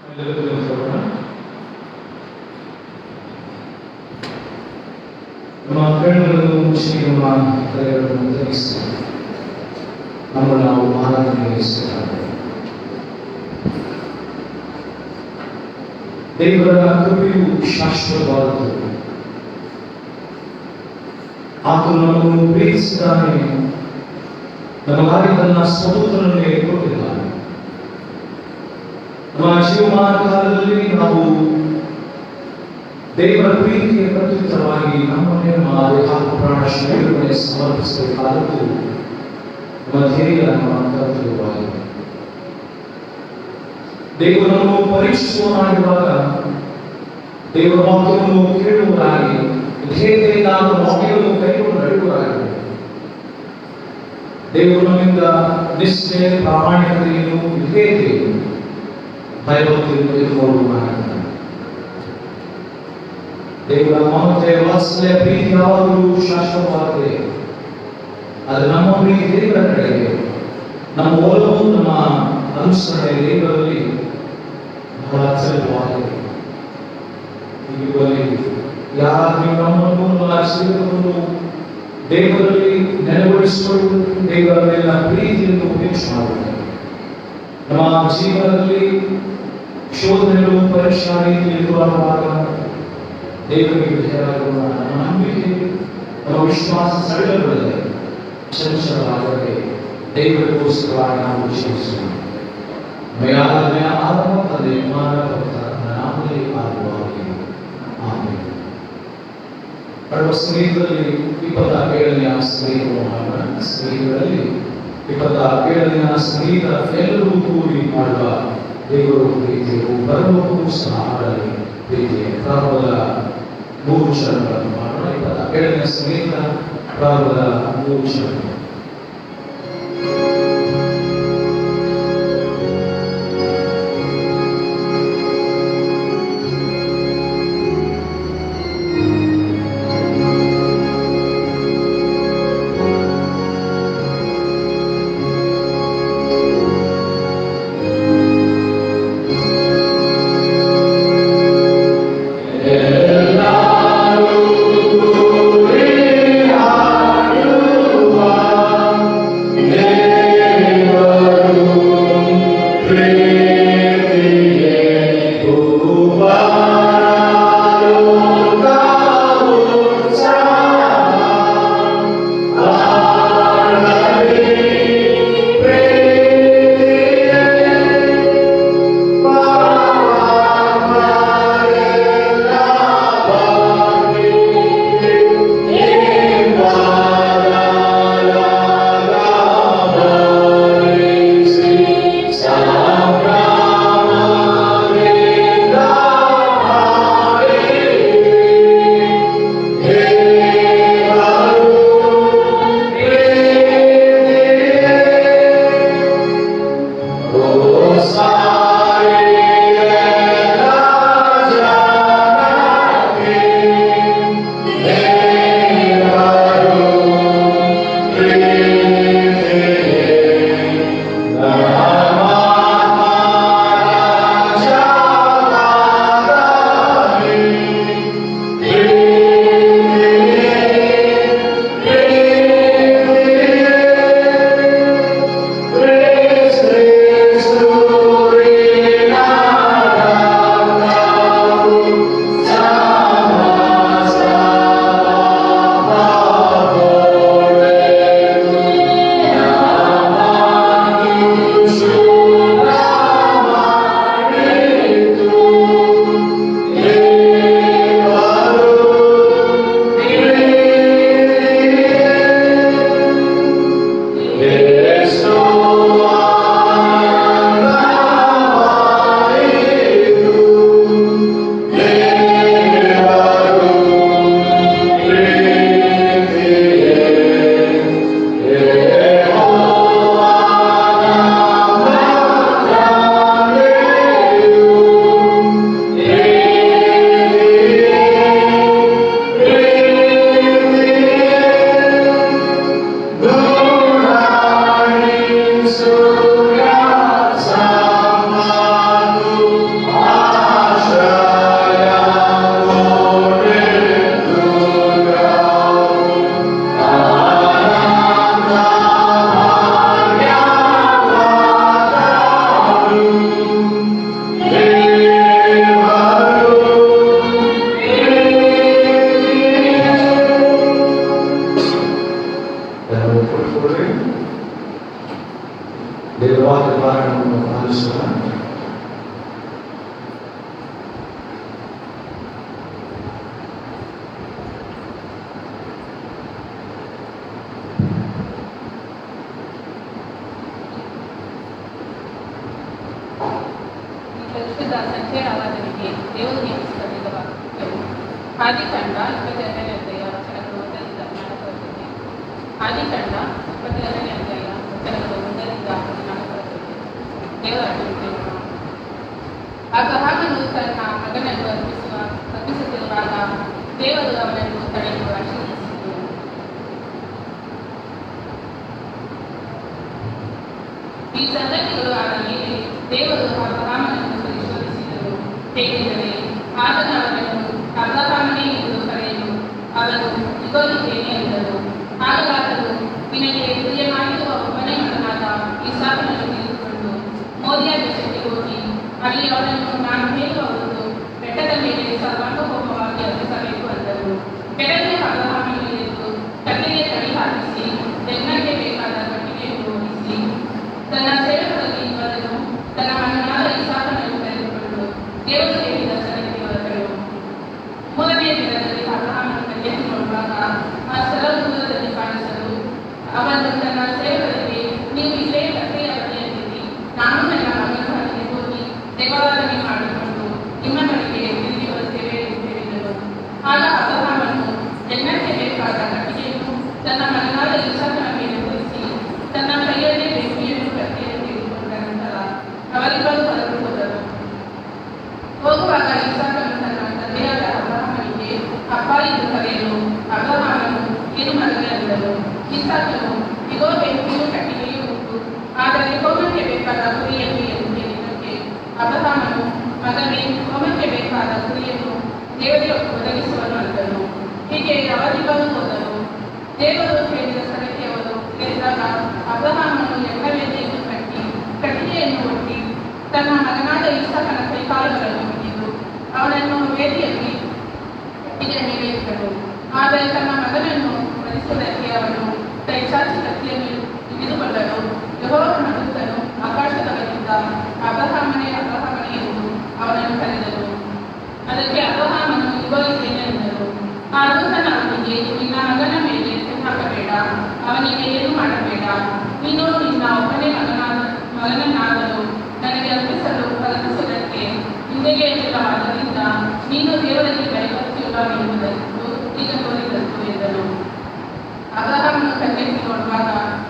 ನಮ್ಮ ಕಣ್ಣುಗಳನ್ನು ಮುಚ್ಚಿ ನಮ್ಮ ಕರೆಗಳನ್ನು ಧರಿಸಿ ನಮ್ಮನ್ನು ನಾವು ಆರಾಧನೆಗೊಳಿಸುತ್ತಾರೆ. ದೇವರ ಕೃಪೆಯು ಶಾಶ್ವತವಾದದ್ದು. ಆತನು ನಮ್ಮನ್ನು ಪ್ರೀತಿಸಿದ್ದಾನೆ, ನಮಗಾಗಿ ತನ್ನ ಸ್ವತಂತ್ರನನ್ನೇ ಕೊಟ್ಟಿದ್ದಾನೆ. ನಮ್ಮ ಜೀವಮಾನ ಕಾಲದಲ್ಲಿ ನಾವು ದೇವರ ಪ್ರೀತಿಗೆ ಪ್ರತ್ಯುತ್ತರವಾಗಿ ನಮ್ಮನ್ನೇ ನಮ್ಮ ದೇಹಾತ್ಮ ಪ್ರಾಣ ಶರೀರವನ್ನೇ ಸಮರ್ಪಿಸಬೇಕಾದದ್ದು ನಮ್ಮ ಧ್ಯೇಯ, ನಮ್ಮ ಕರ್ತವ್ಯವಾಗಿದೆ. ದೇವರನ್ನು ಪರೀಕ್ಷಿಸುವವನಾಗಿರುವಾಗ ದೇವರ ವಾಕ್ಯವನ್ನು ಕೇಳುವವರಾಗಿ ಧ್ಯೇಯತೆಯಿಂದ ವಾಕ್ಯವನ್ನು ಕೈಗೊಂಡು ನಡೆಯುವವರಾಗಿ ದೇವರು ನಮ್ಮಿಂದ ನಿಷ್ಠೆ, ಪ್ರಾಮಾಣಿಕತೆಯನ್ನು, ವಿಧೇಯತೆಯನ್ನು, ಭಯಭಕ್ತಿಯನ್ನು ತೆಗೆದುಕೊಳ್ಳುವವನಾಗಿದ್ದಾನೆ. ದೇವರ ಮಮತೆ, ವಾತ್ಸಲ್ಯ, ಪ್ರೀತಿ ಯಾವಾಗಲೂ ಶಾಶ್ವತವಾಗಿದೆ. ಅದು ನಮ್ಮ ಪ್ರೀತಿ ದೇವರ ಕಡೆಗೆ, ನಮ್ಮ ಒಲವು, ನಮ್ಮ ಅನುಸರಣೆ ದೇವರಲ್ಲಿ ಬಹಳ ಅತ್ಯಂತವಾಗಿದೆ. ಯಾರಾದ್ರೂ ನಮ್ಮನ್ನು ಸೇರಿಕೊಂಡು ದೇವರಲ್ಲಿ ನೆಲೆಗೊಳಿಸಿಕೊಂಡು ದೇವರ ಮೇಲಿನ ಪ್ರೀತಿಯನ್ನು ಉಪೇಕ್ಷೆ ಮಾಡುತ್ತಾರೆ. ನಮ್ಮ ಜೀವನದಲ್ಲಿ ಶೋಧನೆಗಳು, ಪರೀಕ್ಷಾ ರೀತಿಯಲ್ಲಿ ಎದುರಾಗುವಾಗ ದೇವರಿಗೆ ವಿಧೇಯರಾಗುವ ನಮ್ಮ ನಂಬಿಕೆ, ನಮ್ಮ ವಿಶ್ವಾಸ ಸಡಿಲಗೊಳ್ಳದೆ ಚಂಚಲವಾಗದೆ ದೇವರಿಗೋಸ್ಕರವಾಗಿ ನಾವು ಜೀವಿಸೋಣ. ಮಯಾದಮಯ ಆತ್ಮ ತಂದೆ ಮಾನವತ ನಾಮದಲ್ಲಿ ಆಗುವಾಗಲಿ. ಆಮೇಲೆ ಪಡುವ ಸ್ನೇಹಿತರಲ್ಲಿ 27ನೇ ಸ್ನೇಹಿತರು ಮಾಡುವ ಸ್ನೇಹಿತರಲ್ಲಿ 27ನೇ ಸ್ನೇಹಿತ ಎಲ್ಲರೂ ಕೂಡಿ ಮಾಡುವ ದೇವರು ಪ್ರೀತಿಯು ಬರಬಹುದು ಸಹ ಮಾಡಲಿ ಪ್ರೀತಿಯ ಪ್ರಾರಂಭದ 3 ಶರಣಗಳನ್ನು ಮಾಡೋಣ. 27ನೇ ಸ್ನೇಹಿತ ಪ್ರಾರಂಭದ 3 ಶರಣಗಳು. Wow. ವರ್ಷದ ಸಂಖ್ಯೆ ಆರಾಧನೆಗೆ ದೇವರು ನೇಮಿಸಿದ ವಾಕ್ಯವು ಆದಿಕಾಂಡ 22ನೇ ಅಧ್ಯಾಯ ವಚನಗಳು 1ರಿಂದ 4ರವರೆಗೆ. ಆದಿಕಾಂಡ 22ನೇ ಅಧ್ಯಾಯ ವಚನಗಳು 1ರಿಂದ 4ರವರೆಗೆ. ದೇವರ ಆಜ್ಞೆಯನ್ನು ಅಬ್ರಹಾಮನು ತನ್ನ ಮಗನನ್ನು ಅರ್ಪಿಸುತ್ತಿರುವಾಗ ದೇವರು ಅವನನ್ನು ತಡೆದು ಆಶೀರ್ವದಿಸಿದನು. ಈ ಸಂಗತಿಗಳು ಆದ ಮೇಲೆ ದೇವರು ಅಬ್ರಹಾಮನನ್ನು ಪರಿಶೋಧಿಸಿದನು. ಹೇಗೆಂದರೆ ಆತನು ಅವನನ್ನು ಅಬ್ರಹಾಮನೇ ಎಂದು ಕರೆಯಲು ಅವನು ಇಗೋ ಇದ್ದೇನೆ ಎಂದನು. ಆಗ ಆತನು ನಿನಗೆ ಪ್ರಿಯನಾಗಿರುವ ಒಬ್ಬನೇ ಮಗನಾದ ಇಸಾಕನನ್ನು ತೆಗೆದುಕೊಂಡು ಮೋರಿಯಾ ದೇಶಕ್ಕೆ ಹೋಗಿ ಅಲ್ಲಿ ಅವನನ್ನು ನಾನು ಹೇಳುವ ಒಂದು ಬೆಟ್ಟದ ಮೇಲೆ ಸರ್ವಾಂಗಹೋಮವಾಗಿ ಅರ್ಪಿಸಬೇಕು ಅಂದನು. ಕೆಳಗೆ ಅಬ್ರಹಾಮನು ಎದ್ದು ಕಟ್ಟಿಗೆ ಕಡಿ ಹಾಕಿಸಿ ಯಜ್ಞಕ್ಕೆ ಬೇಕಾದ ಕಟ್ಟಿಗೆಯನ್ನು ಓಡಿಸಿ ತನ್ನ ಸೇವಕರಲ್ಲಿ ಇವರನ್ನು ತನ್ನ ಮಗನಾದ ಇಸಾಕನನ್ನು ಕರೆದುಕೊಂಡು ದೇವರು ಹೇಳಿದ ಸ್ಥಳಕ್ಕೆ ಹೊರಟರು. 3ನೇ ದಿನದಲ್ಲಿ ಅಬ್ರಹಾಮನು ಕೈಯಲ್ಲಿ ನೋಡುವಾಗ ಆ ಸ್ಥಳವು ದೂರದಲ್ಲಿ ಕಾಣಿಸಲು ಅವನು ತನ್ನ ಸೇವಕರಿಗೆ, ನೀವು ಇಲ್ಲೇ ಕಟ್ಟೆಯ ಬಳಿಯಲ್ಲಿರಿ, ನಾನು ನನ್ನ ಮಗನ ಬಳಿಗೆ ಹೋಗಿ ದೇವಾರಾಧನೆ ಮಾಡಿಕೊಂಡು ನಿಮ್ಮ ಕಡೆಗೆ ತಿರುಗಿ ಬರುತ್ತೇವೆ ಎಂದು ಹೇಳಿದನು. ಆಗ ಅಬ್ರಹಾಮನು ಯಜ್ಞಕ್ಕೆ ಬೇಕಾದ ಕಟ್ಟಿಗೆಯನ್ನು ತನ್ನ ಮಗನಾದ ಇಸಾಕನ ಮೇಲೆ ಹೊರಿಸಿ ತನ್ನ ಕೈಯಲ್ಲಿ ಬೆಂಕಿಯನ್ನು ಕಟ್ಟಿಯನ್ನು ತೆಗೆದುಕೊಂಡ ನಂತರ ಅವರಿಬ್ಬರು ಹೊರಟು ಹೋದರು. ಹೋಗುವಾಗ ಇಸಾಕನು ತನ್ನ ತಂದೆಯಾದ ಅಬ್ರಹಾಮನಿಗೆ ಅಪ್ಪ ಎಂದು ಕರೆಯಲು ಅಬ್ರಹಾಮನು ಏನು ಮಗನೇ ಅಂದನು. ಇಸಾಕನು, ಇಗೋ ಬೆಂಕಿಯು ಕಟ್ಟಿಗೆಯೂ ಉಂಟು, ಆದರೆ ಹೋಮಕ್ಕೆ ಬೇಕಾದ ಕುರಿಯನ್ನು ಎಂದು ಹೇಳಿದ್ದಕ್ಕೆ ಅಬ್ರಹಾಮನು, ಮಗನೇ, ಹೋಮಕ್ಕೆ ಬೇಕಾದ ಕುರಿಯನ್ನು ದೇವರಿಗೆ ಒದಗಿಸುವನು ಅಂದನು. ಹೀಗೆ ಅವರಿಬ್ಬರು ಹೋದರು. ದೇವರು ಹೇಳಿದ ಸ್ಥಳಕ್ಕೆ ಅವರು ಸೇರಿದಾಗ ಅಬ್ರಹಾಮನು ಯಜ್ಞವೇದಿಯನ್ನು ಕಟ್ಟಿ ಕಟ್ಟಿಗೆಯನ್ನು ಒತ್ತಿ ತನ್ನ ಮಗನಾದ ಇಸಾಕನ ಕೈಕಾಲುಗಳನ್ನು ಹಿಡಿದು ಅವನನ್ನು ವೇದಿಯಲ್ಲಿ ಕಟ್ಟಿಗೆಯ ಮೇಲೆ ಇಟ್ಟನು. ಆದರೆ ತನ್ನ ಮಗನನ್ನು ವಧಿಸುವುದಕ್ಕೆ ಅವನು ಕೈಚಾಚಿ ಕತ್ತಿಯನ್ನು ಹಿಡಿದುಕೊಳ್ಳಲು ಯೆಹೋವನ ದೂತನು ಆಕಾಶದವರಿಂದ ಅಬ್ರಹಾಮನೇ ಅಬ್ರಹಾಮನೇ ಎಂದು ಅವನನ್ನು ಕರೆದನು. ಅದಕ್ಕೆ ಅಬ್ರಹಾಮನು ಇಗೋ ಇದ್ದೇನೆ ಎಂದನು. ಆ ದೂತನು ಅವನಿಗೆ, ನಿನ್ನ ಮಗನ ಮೇಲೆ ಹಾಕಬೇಡ, ಅವನಿಗೆ ಏನು ಮಾಡಬೇಡ, ನೀನು ನಿನ್ನ ಒಬ್ಬನೇ ಮಗನನ್ನಾದರೂ ನನಗೆ ಅರ್ಪಿಸುವುದಕ್ಕೆ ನಿನಗೆ ಇಲ್ಲವಾದ್ದರಿಂದ ನೀನು ದೇವರಲ್ಲಿ ಭಯಭಕ್ತಿಯುಳ್ಳವನೆಂಬುದನ್ನು ಈಗ ತೋರಿದದ್ದು ಎಂದನು. ಅಬ್ರಹಾಮನು ಕಣ್ಣೆತ್ತಿ ನೋಡುವಾಗ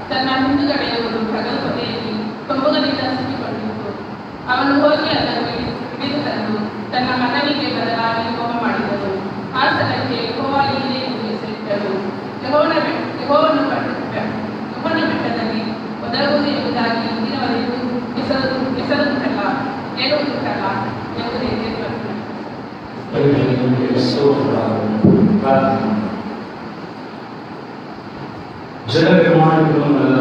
ತನ್ನ ಹಿಂದುಗಡೆಯ ಒಂದು ಹಗಲು ಹೊದೆಯಲ್ಲಿ ಕೊಂಬುಗಳಿಂದ ಸಿಕ್ಕಿಕೊಂಡಿತ್ತು. ಅವನು ಹೋಗಿ ಅದನ್ನು ಹಿಡಿದು ತಂದು ತನ್ನ ಮಗನಿಗೆ ಬದಲಾಗಿ ಹೋಮ ಮಾಡಿದನು. ಆ ಸ್ಥಳಕ್ಕೆ ಯೆಹೋವ ಈರೆ ಎಂದು ಹೆಸರಿಟ್ಟರು. ಯೆಹೋವನ ಬೆಟ್ಟದಲ್ಲಿ ಒದಗುವುದು ಎಂಬುದಾಗಿ ಇಂದಿನವರೆಗೂ ಹೆಸರುತ್ತಲ್ಲ, ಹೇಳುವುದುಂಟಲ್ಲ ಎಂಬುದೇ ಜಲ ನಿರ್ಮಾಣಗಳನ್ನೆಲ್ಲ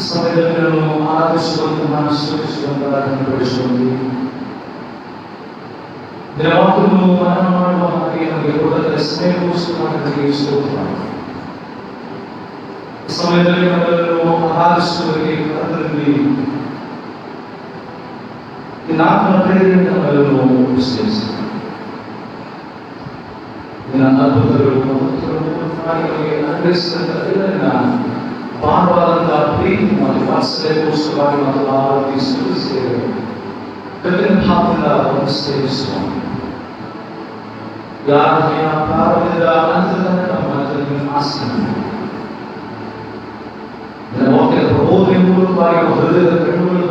ಸಮಯದಲ್ಲಿ ನಾನು ಆರಾಧಿಸುವಂತಹ ಸ್ತುತಿಸುವಂತಹ ಕಂಡುಹಿಡಿಸಿಕೊಂಡು ದಿನವಾಗಲೂ ಮನನ ಮಾಡುವ ಹಾಗೆ ನಮಗೆ ಕೊಡದ ಸ್ನೇಹಗೋಸ್ಕರ ನನಗೆ ಸ್ತೋತ್ರ. ಸಮಯದಲ್ಲಿ ನಮ್ಮನ್ನು ಆರಾಧಿಸುವವರಿಗೆ ಅದರಲ್ಲಿ ನಾಲ್ಕರ ಪ್ರೇರಣೆ ನಮ್ಮನ್ನು ವಿಶ್ಲೇಷಿಸಿ ಅದ್ಭುತಗಳು ಅನುಗ್ರಹಿಸಿದಂತಹ ಭಾರವಾದಂತಹ ಪ್ರೀತಿ ಮತ್ತು ವಾತ್ಸಲ್ಯಕ್ಕೋಸ್ಕರವಾಗಿ ಮತ್ತು ಆರಾಧನೆ ಸ್ತುತಿಸಿದ್ದೇವೆ. ಕಠಿಣ ಭಾವದಿಂದ ಒಂದು ಸೇವಿಸುವ ಯಾರನೆಯ ಪ್ರಾರಂಭದ ನಂತರ ನಮ್ಮ ಆಸೆ ವಾಕ್ಯದ ಪ್ರಬೋಧನೆ ಮೂಲಕವಾಗಿ ಹೃದಯದ ಕಣ್ಣುಗಳು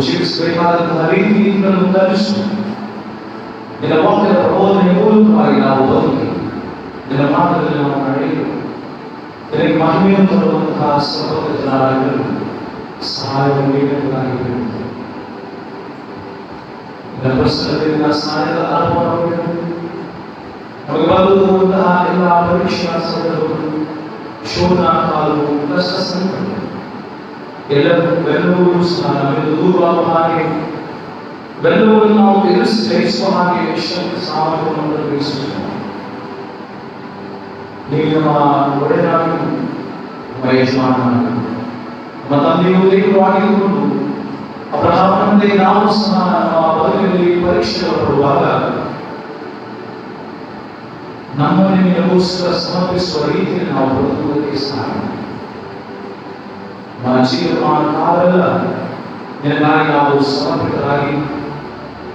ಜೀವಿಸಬೇಕಾದಂತಹ ರೀತಿಯಿಂದ ಕಲಿಸು. ನಿನ್ನ ವಾಕ್ಯದ ಪ್ರಬೋಧನೆ ಮೂಲಕವಾಗಿ ನಾವು ಬದುಕಿ ನಿನ್ನ ಮಾರ್ಗದಲ್ಲಿ ನಾವು ನಡೆಯಲು ನಿನಗೆ ಮಹಿಮೆಯನ್ನು ತರುವಂತಹ ಸರ್ವಜ್ಞರಾಗಲು ಸಹಾಯವನ್ನು ನೀಡಬೇಕಾಗಿದೆ. ಪ್ರಸ್ತುತ ಸಹಾಯದ ಅನುಭವ ನಮಗೆ ಬರುವಂತಹ ಎಲ್ಲ ಪರೀಕ್ಷಾ ಸಂದರ್ಭಗಳು, ಶೋಧನಾ ಕಾಲವು, ಕಷ್ಟ ಸಂಕಟ ಎಲ್ಲವೂ ಸಹ ನಮಗೆ ದೂರವಾಗುವ ಹಾಗೆ, ಬೆಲ್ಲವನ್ನು ನಾವು ಜಯಿಸುವ ಹಾಗೆ ಶಕ್ತಿ ಸಾಮರ್ಥ್ಯವನ್ನು ಅನುಗ್ರಹಿಸುತ್ತೇವೆ. ನೀವು ನಮ್ಮ ಒಡೆಯನಾಗಿ, ನಮ್ಮ ಯಜಮಾನನಾಗಿ, ನಮ್ಮ ತಂದೆಯು ದೇವರಾಗಿರುವುದು ಅಬ್ರಹಾಮನಂತೆ ನಾವು ಸಹ ನಮ್ಮ ಬದುಕಿನಲ್ಲಿ ಪರೀಕ್ಷೆಗೊಳಪಡುವಾಗ ನಮ್ಮನ್ನು ನಿಮಗೋಸ್ಕರ ಸಮರ್ಪಿಸುವ ರೀತಿಯಲ್ಲಿ ನಾವು ಬದುಕುವುದಕ್ಕೆ ಸಹಾಯ ಜೀವಮಾನ ಕಾಲ ನಿನಗಾಗಿ ನಾವು ಸಮರ್ಪಿತರಾಗಿ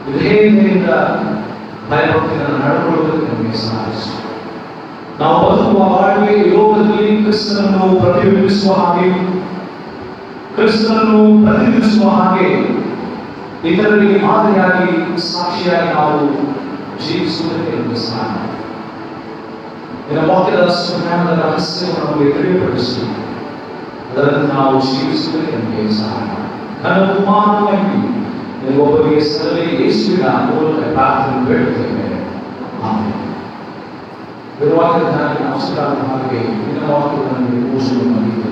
ವಿಧೇಯತೆಯಿಂದ ಭಯಭಕ್ತಿಯನ್ನು ನಡ್ಕೊಳ್ಳುವುದಕ್ಕೆ ನಮಗೆ ಸಹಾಯಿಸು. ನಾವು ಬದುಕುವ ಬಾಳ್ವೆ ಲೋಕದಲ್ಲಿ ಕ್ರಿಸ್ತನನ್ನು ಪ್ರತಿಬಿಂಬಿಸುವ ಹಾಗೆ, ಕ್ರಿಸ್ತನನ್ನು ಪ್ರತಿನಿಧಿಸುವ ಹಾಗೆ, ಇತರರಿಗೆ ಮಾದರಿಯಾಗಿ ಸಾಕ್ಷಿಯಾಗಿ ನಾವು ಜೀವಿಸುವುದಕ್ಕೆ ನಮಗೆ ಸಹಾಯ. ನಿನ್ನ ವಾಕ್ಯದ ಜ್ಞಾನದ ರಹಸ್ಯವನ್ನು ನಮಗೆ ತಿಳಿಯಪಡಿಸಿ ಅದರಂತೆ ನಾವು ಜೀವಿಸುವುದಕ್ಕೆ ನಮಗೆ ಸಹಾಯ. ಘನಕುಮಾರನಾಗಿ ಒಬ್ಬರಿಗೆ ಸರಳಿ ಯೇಸುವಿನ ಮೂಲಕ ಪ್ರಾರ್ಥನೆ ಬೇಡುತ್ತೇವೆ. ಆಮೆನ್. ವಾಕ್ಯದ ನಮಸ್ಕಾರ ಹಾಗೆ ನಿನ್ನ ವಾಕ್ಯವನ್ನು ಪೂಜೆ ಮಾಡಿದ್ದೇವೆ.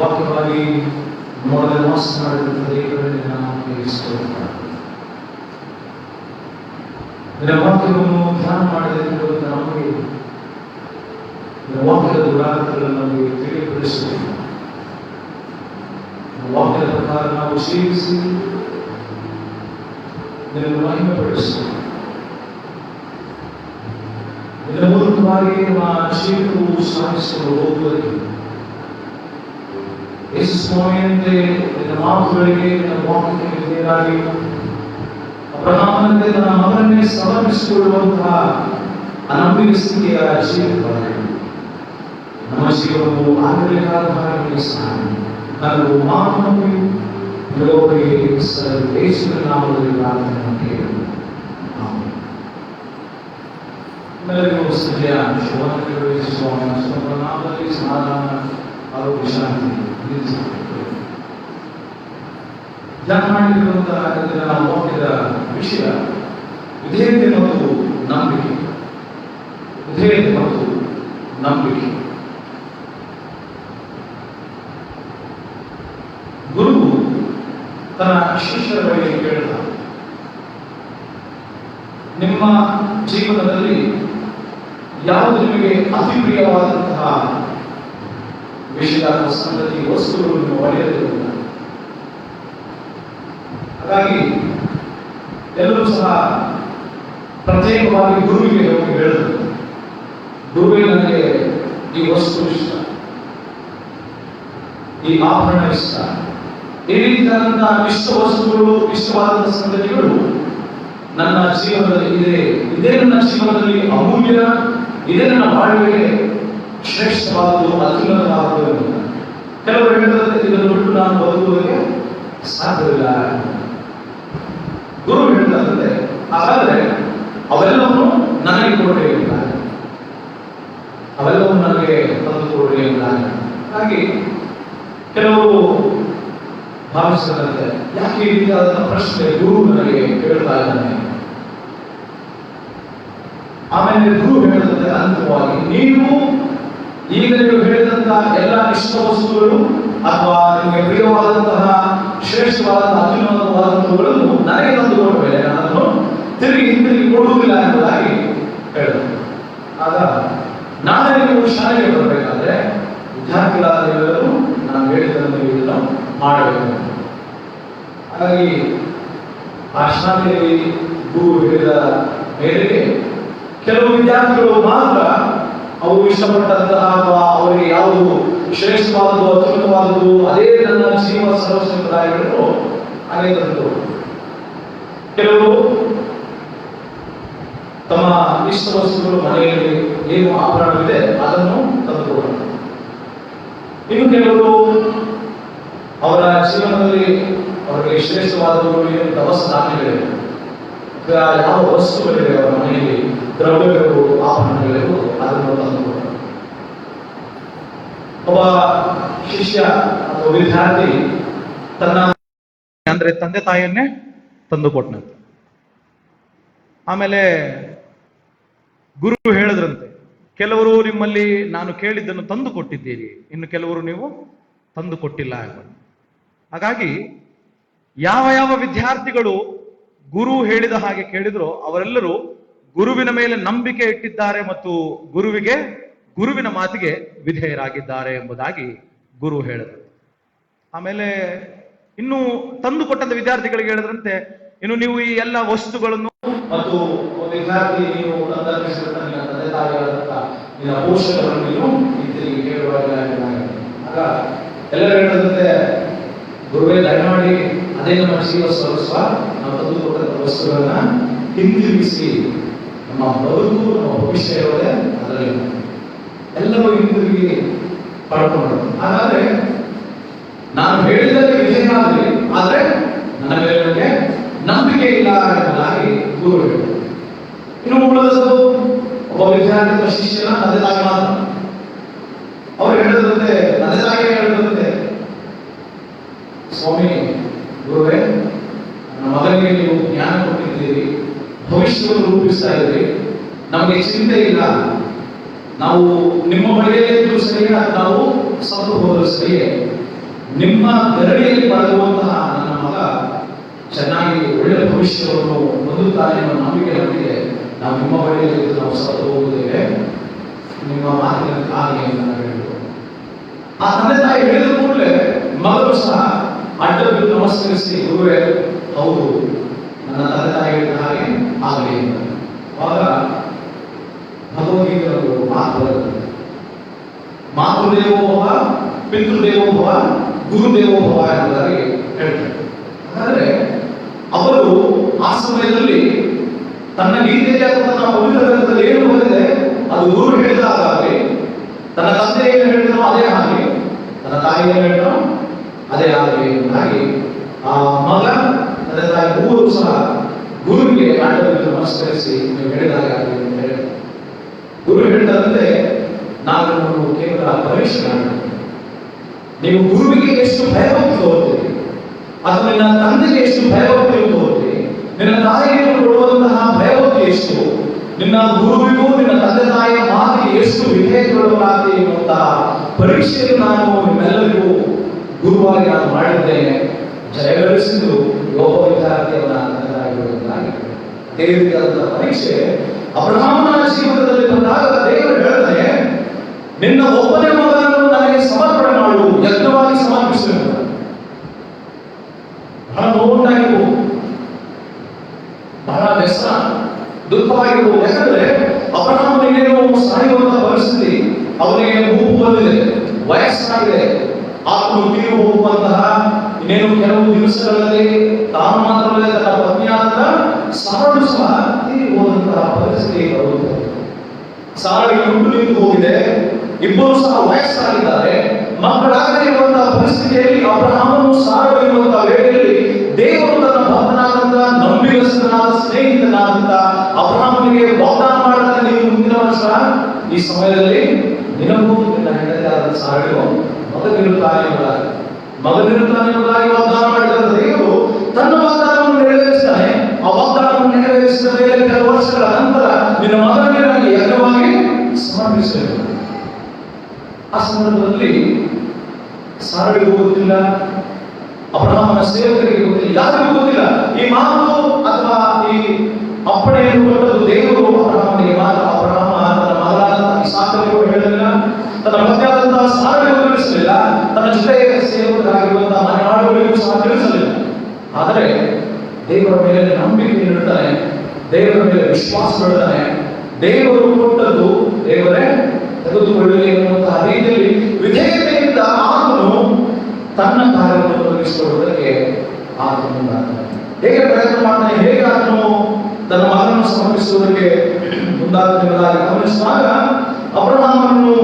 ವಾಕ್ಯವಾಗಿ ನೋಡಲು ಮಾತನಾಡಿದ ದೇವರಲ್ಲಿ ನಾವು ಸ್ತೋತ್ರ. ನಿನ್ನ ವಾಕ್ಯವನ್ನು ಧ್ಯಾನ ಮಾಡದಿರುವಂತ ನಮಗೆ ನಿನ್ನ ವಾಕ್ಯದ ದುರಾರ್ಥಗಳನ್ನು ನಮಗೆ ತಿಳಿಯಪಡಿಸುತ್ತೇವೆ. ವಾಕ್ಯದ ಪ್ರಕಾರ ನಾವು ಜೀವಿಸಿ ನಿನ್ನನ್ನು ಮಹಿಮೆಪಡಿಸುತ್ತೇವೆ. ಇದರ ಮೂಲಕವಾಗಿ ನಮ್ಮ ಜೀವಿತವು ಸಾಗಿಸಲು ಹೋಗುವುದಕ್ಕೆ ಯೇಸು ಸ್ವಾಮಿಯಂತೆ ನಿನ್ನ ಮಾತುಗಳಿಗೆ ನಿನ್ನ ವಾಕ್ಯಕ್ಕೆ ವಿಧೇಯರಾಗಿ ಅಬ್ರಹಾಮನಂತೆ ತನ್ನ ಮಗನನ್ನೇ ಸಮರ್ಪಿಸಿಕೊಳ್ಳುವಂತಹ ಅನಂಬಿಕೆ ಸ್ಥಿತಿಯ ಜೀವಿತವಾಗಿ ನಮ್ಮ ಜೀವನವು ಆಗಿರಬೇಕಾದ ಹಾಗೆ ಸಹಾಯ ನನಗೂ ಮಾತನ್ನು ಕೆಲವೊಬ್ಬರಿಗೆ ಯೇಸುವಿನ ನಾಮದಲ್ಲಿ ಪ್ರಾರ್ಥನೆ ಕೇಳು. ಎಲ್ಲರಿಗೂ ಸದ್ಯ ಶುಭಾಶಯಗಳು. ಸ್ವಾಮಿಯ ನಾಮದಲ್ಲಿ ಸಮಾಧಾನ ಆರೋಗ್ಯ ಶಾಂತಿ ಧ್ಯಾನ ಮಾಡಿರುವಂತಹ ಇದರ ವಾಕ್ಯದ ವಿಷಯ ವಿಧೇಯತೆ ಮತ್ತು ನಂಬಿಕೆ. ವಿಧೇಯತೆ ಮತ್ತು ನಂಬಿಕೆ. ಗುರು ತನ್ನ ಶಿಷ್ಯರ ಬಳಿಗೆ ಕೇಳಿದ, ನಿಮ್ಮ ಜೀವನದಲ್ಲಿ ಯಾವುದು ನಿಮಗೆ ಅತಿ ಪ್ರಿಯವಾದಂತಹ ವಿಷಯ ಅಥವಾ ಸಂಗತಿ ವಸ್ತುಗಳು ನೀವು ಒಳ್ಳೆಯದಿರುವುದಿಲ್ಲ. ಹಾಗಾಗಿ ಎಲ್ಲರೂ ಸಹ ಪ್ರತ್ಯೇಕವಾಗಿ ಗುರುವಿಗೆ ಹೋಗಿ ಹೇಳಿದ್ರು, ಗುರುವೇ ನನಗೆ ಈ ವಸ್ತು ಇಷ್ಟ, ಈ ಆಭರಣ ಇಷ್ಟ, ಈ ರೀತಿಯಾದಂತಹ ಇಷ್ಟ ವಸ್ತುಗಳು, ಇಷ್ಟವಾದಂತಹ ಸಂಗತಿಗಳು ನನ್ನ ಜೀವನದಲ್ಲಿ ಇದೇ ನನ್ನ ಜೀವನದಲ್ಲಿ ಅಮೂಲ್ಯ, ಇದೇ ನನ್ನ ಬಾಳ್ವೆಗೆ ಶ್ರೇಷ್ಠವಾದದ್ದು, ಅತ್ಯುನ್ನತವಾದದ್ದು. ಕೆಲವರು ಹೇಳಿದಂತೆ ಇದನ್ನು ಬಿಟ್ಟು ನಾನು ಬದುಕುವುದಕ್ಕೆ ಸಾಧ್ಯವಿಲ್ಲ. ಗುರು ಹೇಳಿದಂತೆ ಹಾಗಾದ್ರೆ ಅವೆಲ್ಲವನ್ನು ನನಗೆ ಕೊಡಲಿ ಎಂದಾರೆ, ಅವೆಲ್ಲವನ್ನು ನನಗೆ ತಂದುಕೊಡಲಿ ಎಂದಾರೆ. ಹಾಗಾಗಿ ಕೆಲವರು ಭಾವಿಸಿದಂತೆ ಯಾಕೆ ಈ ರೀತಿಯಾದ ಪ್ರಶ್ನೆ ಗುರು ನನಗೆ ಕೇಳ್ತಾ ಇದ್ದಾನೆ. ಆಮೇಲೆ ಗುರು ಹೇಳಿದಂತೆ ಅಂತಿಮವಾಗಿ ನೀವು ಈಗ ನೀವು ಹೇಳಿದಂತಹ ಎಲ್ಲ ಇಷ್ಟ ವಸ್ತುಗಳು ಅಥವಾ ನಿಮಗೆ ಪ್ರಿಯವಾದಂತಹ ಶ್ರೇಷ್ಠವಾದಂತಹ ಅತ್ಯುನ್ನತವಾದಂತಹವುಗಳನ್ನು ನನಗೆ ತಂದುಕೊಂಡ ಮೇಲೆ ನಾನು ಹಿಂತಿರುಗಿ ಕೊಡುವುದಿಲ್ಲ ಎಂಬುದಾಗಿ ಹೇಳಿದರು. ಆಗ ನಾಳೆ ನೀವು ಶಾಲೆಗೆ ಬರಬೇಕಾದ್ರೆ ವಿದ್ಯಾರ್ಥಿಗಳಾದ ನೀವೆಲ್ಲರೂ ನಾನು ಹೇಳಿದ್ದನ್ನು ನೀವು ಇದನ್ನು ಮಾಡಬೇಕು. ಹಾಗಾಗಿ ಆ ಶಾಲೆಯಲ್ಲಿ ಗುರು ಹೇಳಿದ ಮೇರೆಗೆ ಕೆಲವು ವಿದ್ಯಾರ್ಥಿಗಳು ಮಾತ್ರ ಅವು ಇಷ್ಟಪಟ್ಟಂತಹ ಅಥವಾ ಅವರಿಗೆ ಯಾವುದು ಶ್ರೇಷ್ಠವಾದದ್ದು, ಅತ್ಯುನ್ನತವಾದದ್ದು, ಅದೇ ನನ್ನ ಜೀವನ ಸರ್ವಶ್ರೇಷ್ಠರಾಗಿರೋ ಹಾಗೆ ತಂದು, ಕೆಲವರು ತಮ್ಮ ಇಷ್ಟ ವಸ್ತುಗಳು ಮನೆಯಲ್ಲಿ ಏನು ಆಭರಣವಿದೆ ಅದನ್ನು ತಂದುಕೊಡೋಣ. ಇನ್ನು ಕೆಲವರು ಅವರ ಜೀವನದಲ್ಲಿ ಅವರಿಗೆ ಶ್ರೇಷ್ಠವಾದವುಗಳು ಏನು ದವಸ ಧಾನ್ಯಗಳಿವೆ, ಯಾವ ವಸ್ತುಗಳಿವೆ ಅವರ ಮನೆಯಲ್ಲಿ, ದ್ರವ್ಯಗಳು, ಆಭರಣಗಳಿವೆ, ಅದನ್ನು ತಂದುಕೊಡೋಣ. ಒಬ್ಬ ಶಿಷ್ಯ ಅಥವಾ ವಿದ್ಯಾರ್ಥಿ ತನ್ನ ಅಂದ್ರೆ ತಂದೆ ತಾಯಿಯನ್ನೇ ತಂದುಕೊಟ್ಟನಂತೆ. ಆಮೇಲೆ ಗುರು ಹೇಳಿದ್ರಂತೆ, ಕೆಲವರು ನಿಮ್ಮಲ್ಲಿ ನಾನು ಕೇಳಿದ್ದನ್ನು ತಂದು ಕೊಟ್ಟಿದ್ದೀರಿ, ಇನ್ನು ಕೆಲವರು ನೀವು ತಂದು ಕೊಟ್ಟಿಲ್ಲ ಎಂಬುದು. ಹಾಗಾಗಿ ಯಾವ ಯಾವ ವಿದ್ಯಾರ್ಥಿಗಳು ಗುರು ಹೇಳಿದ ಹಾಗೆ ಕೇಳಿದ್ರು ಅವರೆಲ್ಲರೂ ಗುರುವಿನ ಮೇಲೆ ನಂಬಿಕೆ ಇಟ್ಟಿದ್ದಾರೆ ಮತ್ತು ಗುರುವಿನ ಮಾತಿಗೆ ವಿಧೇಯರಾಗಿದ್ದಾರೆ ಎಂಬುದಾಗಿ ಗುರು ಹೇಳಿದರು. ಆಮೇಲೆ ಇನ್ನು ತಂದು ಕೊಟ್ಟಂತ ವಿದ್ಯಾರ್ಥಿಗಳಿಗೆ ಹೇಳಿದ್ರಂತೆ, ಇನ್ನು ನೀವು ಈ ಎಲ್ಲ ವಸ್ತುಗಳನ್ನು ಮತ್ತು ವಿದ್ಯಾರ್ಥಿ ನೀವು ತಂದೆ ತಾಯಿಯಾದಂತಹ ನಿನ್ನ ಪೋಷಕರನ್ನು ನೀನು ಹಿಂತಿರುಗಿ ಕೇಳುವಾಗ ಆಗ ಎಲ್ಲರೂ ಹೇಳಿದಂತೆ, ಗುರುವೇ ದಯಮಾಡಿ ಅದೇ ನಮ್ಮ ಜೀವ ಸರ್ವಸ್ವ, ನಾವು ತಂದುಕೊಟ್ಟಂತ ವಸ್ತುಗಳನ್ನ ಹಿಂದಿರುಗಿಸಿ, ನಮ್ಮ ಬದುಕು ನಮ್ಮ ಭವಿಷ್ಯ ಇರೋದೇ ಅದರಲ್ಲಿ ಎಲ್ಲರೂ ಹಿಂದಿರುಗಿ ಪಡ್ಕೊಂಡು. ಹಾಗಾದ್ರೆ ನಾನು ಹೇಳಿದಲ್ಲಿ ವಿಧೇಯನಾಗಲಿ, ಆದ್ರೆ ನನ್ನ ಮೇಲೆ ನನಗೆ ನಂಬಿಕೆ ಇಲ್ಲ ಎಂಬುದಾಗಿ ಗುರು ಹೇಳಿದರು. ಇನ್ನು ಉಳಿದದ್ದು ಒಬ್ಬ ವಿದ್ಯಾರ್ಥಿ ಶಿಷ್ಯನ ತಂದೆ ತಾಯಿ ಮಾತ್ರ. ಅವರು ಹೇಳಿದಂತೆ, ತಂದೆ ತಾಯಿ ಹೇಳಿದಂತೆ, ಸ್ವಾಮಿ ಗುರುವೇ, ನನ್ನ ಮಗನಿಗೆ ನೀವು ಜ್ಞಾನ ಕೊಟ್ಟಿದ್ದೀರಿ, ಭವಿಷ್ಯವನ್ನು ರೂಪಿಸ್ತಾ ಇದ್ದೀರಿ, ನಮಗೆ ಚಿಂತೆ ಇಲ್ಲ, ನಾವು ನಿಮ್ಮ ಬಳಿಯಲ್ಲಿದ್ದು ಸರಿಯೇ, ನಾವು ಸತ್ತು ಹೋದರೂ ಸರಿಯೇ, ನಿಮ್ಮ ಗರಡಿಯಲ್ಲಿ ಪಡೆದುವಂತಹ ನನ್ನ ಮಗ ಚೆನ್ನಾಗಿ ಒಳ್ಳೆಯ ಭವಿಷ್ಯವನ್ನು ಹೊಂದುತ್ತಾನೆ ಎಂಬ ನಂಬಿಕೆ ನಮಗೆ, ನಾವು ನಿಮ್ಮ ಬಳಿಯಲ್ಲಿ ನಾವು ಸತ್ತು ಹೋಗುತ್ತೇವೆ, ನಿಮ್ಮ ಮಾತಿನ ಕಾಗೆ ಎಂದು ನಾನು ಹೇಳಿದರು. ಆ ತಂದೆ ತಾಯಿ ಹೇಳಿದ ಕೂಡಲೇ ಮಗನು ಸಹ ಅಡ್ಡ ಬಿದ್ದು ನಮಸ್ಕರಿಸಿ, ಗುರುವೇ ಹೌದು, ನನ್ನ ತಂದೆ ತಾಯಿ ಹೇಳಿದ ಹಾಗೆ ಆಗಲಿ ಎಂದರು. ಆಗ ಭಗವದ್ಗೀತೆ ಮಾತು ಬರುತ್ತದೆ, ಮಾತೃದೇವೋಭವ ಪಿತೃದೇವೋಭವ ಗುರುದೇವೋಭವ ಎಂಬುದಾಗಿ ಹೇಳ್ತಾರೆ. ಹಾಗಾದ್ರೆ ಅವರು ಆ ಸಮಯದಲ್ಲಿ ತನ್ನ ಗೀತೆಯ ತನ್ನ ಪವಿತ್ರ ಗ್ರಂಥದಲ್ಲಿ ಏನು ಬಂದಿದೆ ಅದು ಗುರು ಹೇಳಿದಾಗಲಿ, ತನ್ನ ತಂದೆ ಏನು ಹೇಳಿದನೋ ಅದೇ ಆಗಲಿ, ತನ್ನ ತಾಯಿ ಏನು ಹೇಳಿದನೋ ಅದೇ ಆಗಲಿ ಎಂಬುದಾಗಿ ಆ ಮಗ ತಂದೆ ತಾಯಿ ಮೂವರು ಸಹ ಗುರುವಿಗೆ ಅಡ್ಡಬಿದ್ದು ನಮಸ್ಕರಿಸಿ ನೀವು ಹೇಳಿದಾಗ ಆಗಲಿ ಅಂತ ಹೇಳಿದ. ಗುರು ಹೇಳಿದಂತೆ ನಾನು ಕೇವಲ ಪರೀಕ್ಷೆ ಮಾಡಿದೆ, ನೀವು ಗುರುವಿಗೆ ಎಷ್ಟು ಭಯಭಕ್ತಿ ತೋರ್ತೀರಿ ಅಥವಾ ನಿನ್ನ ತಂದೆಗೆ ಎಷ್ಟು ಭಯಭಕ್ತಿ ತೋರ್ತೀರಿ, ನಿನ್ನ ತಾಯಿಗೆ ಕೊಡುವಂತಹ ಭಯಭಕ್ತಿ ಎಷ್ಟು, ನಿನ್ನ ಗುರುವಿಗೂ ನಿನ್ನ ತಂದೆ ತಾಯಿಯ ಮಾತಿಗೆ ಎಷ್ಟು ವಿಧೇಯಗೊಳ್ಳಲಾಗಿದೆ ಎನ್ನುವಂತಹ ಪರೀಕ್ಷೆಯನ್ನು ನಾನು ನಿಮ್ಮೆಲ್ಲರಿಗೂ ಗುರುವಾಗಿ ನಾನು ಮಾಡಿದ್ದೇನೆ, ಜಯಗಳಿಸಿದ್ದು ಒಬ್ಬ ವಿದ್ಯಾರ್ಥಿಯವನ್ನ ತಂದೆ ತಾಯಿಗಳು. ಅದೇ ರೀತಿಯಾದಂತಹ ಪರೀಕ್ಷೆ ಅಬ್ರಹಾಮನ ಜೀವನದಲ್ಲಿ ಬಂದಾಗ ದೇವರು ಹೇಳ್ತಾನೆ, ನಿನ್ನ ಒಬ್ಬನೇ ಮಗನನ್ನು ನನಗೆ ಸಮರ್ಪಣೆ ಮಾಡು, ಯಜ್ಞವಾಗಿ ಸಮರ್ಪಿಸು. ಬಹಳ ನೋವುಂಟಾಗಿರ್ಬೋದು, ಬಹಳ ವ್ಯಸನ, ದುಃಖವಾಗಿರ್ಬೋದು. ಯಾಕಂದ್ರೆ ಅಬ್ರಹಾಮನಿಗೇನೋ ಸಾಯುವಂತಹ ಪರಿಸ್ಥಿತಿ, ಅವನಿಗೆ ಮೂಗು ಬಂದಿದೆ, ವಯಸ್ಸಾಗಿದೆ, ಆತ್ಮ ತೀರು ಹೋಗುವಂತಹ ಇನ್ನೇನು ಕೆಲವು ದಿವಸಗಳಲ್ಲಿ ತಾನು ಮಾತ್ರವೇ ತನ್ನ ಪತ್ನಿಯಾದ ಸಾರಳು ಸಹ ತೀರಿ ಹೋದಂತಹ ಪರಿಸ್ಥಿತಿ ಬರುತ್ತದೆ. ಸಾರಳಿಗೆ ಹುಟ್ಟು ನಿಂತು ಹೋಗಿದೆ, ಇಬ್ಬರು ಸಹ ವಯಸ್ಸಾಗಿದ್ದಾರೆ, ಮಕ್ಕಳಾಗದೇ ಇರುವಂತಹ ಪರಿಸ್ಥಿತಿಯಲ್ಲಿ ಅಬ್ರಹಾಮನು ಸಾರಳು ಇರುವಂತಹ ವೇಳೆಯಲ್ಲಿ ದೇವರು ತನ್ನ ಭಕ್ತನಾದಂತಹ ನಂಬಿಗಸ್ತನಾದ ಸ್ನೇಹಿತನಾದಂತಹ ಅಬ್ರಹಾಮನಿಗೆ ವಾಗ್ದಾನ ಮಾಡುತ್ತಾರೆ, ನೀವು ಮುಂದಿನ ವರ್ಷ ಈ ಸಮಯದಲ್ಲಿ ನಿನಗೂ ನಿನ್ನ ಹೆಂಡತಿಯಾದ ಸಾರಳಿಗೂ ಮಗನಿರುತ್ತಾನೆ ಎಂಬುದಾಗಿ ವಾಗ್ದಾನ ಮಾಡಿದ ದೇವರು ತನ್ನ ವಾಗ್ದಾನವನ್ನು ನೆರವೇರಿಸ್ತಾನೆ. ಆ ವಾಗ್ದಾನವನ್ನು ನೆರವೇರಿಸಿದ ಮೇಲೆ ಕೆಲವು ವರ್ಷಗಳ ನಂತರ ನಿನ್ನ ಮಗನಿಗಾಗಿ ಯಜ್ಞವಾಗಿ ಸಮರ್ಪಿಸಬೇಕು. ಆ ಸಂದರ್ಭದಲ್ಲಿ ಸಾರಳಿಗೂ ಗೊತ್ತಿಲ್ಲ, ಅಬ್ರಹಾಮನ ಸೇವಕರಿಗೆ ಗೊತ್ತಿಲ್ಲ, ಯಾರಿಗೂ ಗೊತ್ತಿಲ್ಲ. ಈ ಮಾತು ಅಥವಾ ಈ ಅಪ್ಪಣೆಯನ್ನು ಕೊಟ್ಟದ್ದು ದೇವರು ಅಬ್ರಹಾಮನಿಗೆ ಮಾತ್ರ. ಅಬ್ರಹಾಮ ತನ್ನ ಮಗನಾದ ಇಸಾಕನಿಗೂ ಹೇಳಲಿಲ್ಲ, ತನ್ನ ಪತ್ನಿಯಾದಂತಹ ಸಾರಳಿಗೂ ತಿಳಿಸಲಿಲ್ಲ, ತನ್ನ ಜೊತೆ ಸೇವಕರಾಗಿರುವಂತಹ ಮನೆಯಾಳುಗಳಿಗೂ ಸಹ ತಿಳಿಸಲಿಲ್ಲ. ಆದರೆ ದೇವರ ಮೇಲೆ ನಂಬಿಕೆ ಇಡುತ್ತಾನೆ, ದೇವರ ಮೇಲೆ ವಿಶ್ವಾಸ ಇಡುತ್ತಾನೆ. ದೇವರು ಕೊಟ್ಟದ್ದು ದೇವರೇ ತೆಗೆದುಕೊಳ್ಳಿ ಎನ್ನುವಂತಹ ರೀತಿಯಲ್ಲಿ ವಿಧೇಯತೆಯಿಂದ ಆತನು ತನ್ನ ಕಾರ್ಯವನ್ನು ತೊಡಗಿಸಿಕೊಳ್ಳುವುದಕ್ಕೆ ಆತನು ಮುಂದಾಗ್ತಾನೆ. ಹೇಗೆ ಪ್ರಯತ್ನ ಮಾಡ್ತಾನೆ, ಹೇಗೆ ಆತನು ತನ್ನ ಮಗನನ್ನು ಸಮರ್ಪಿಸುವುದಕ್ಕೆ ಮುಂದಾಗುವುದಾಗಿ ಗಮನಿಸಿದಾಗ ಅಬ್ರಹಾಮನನ್ನು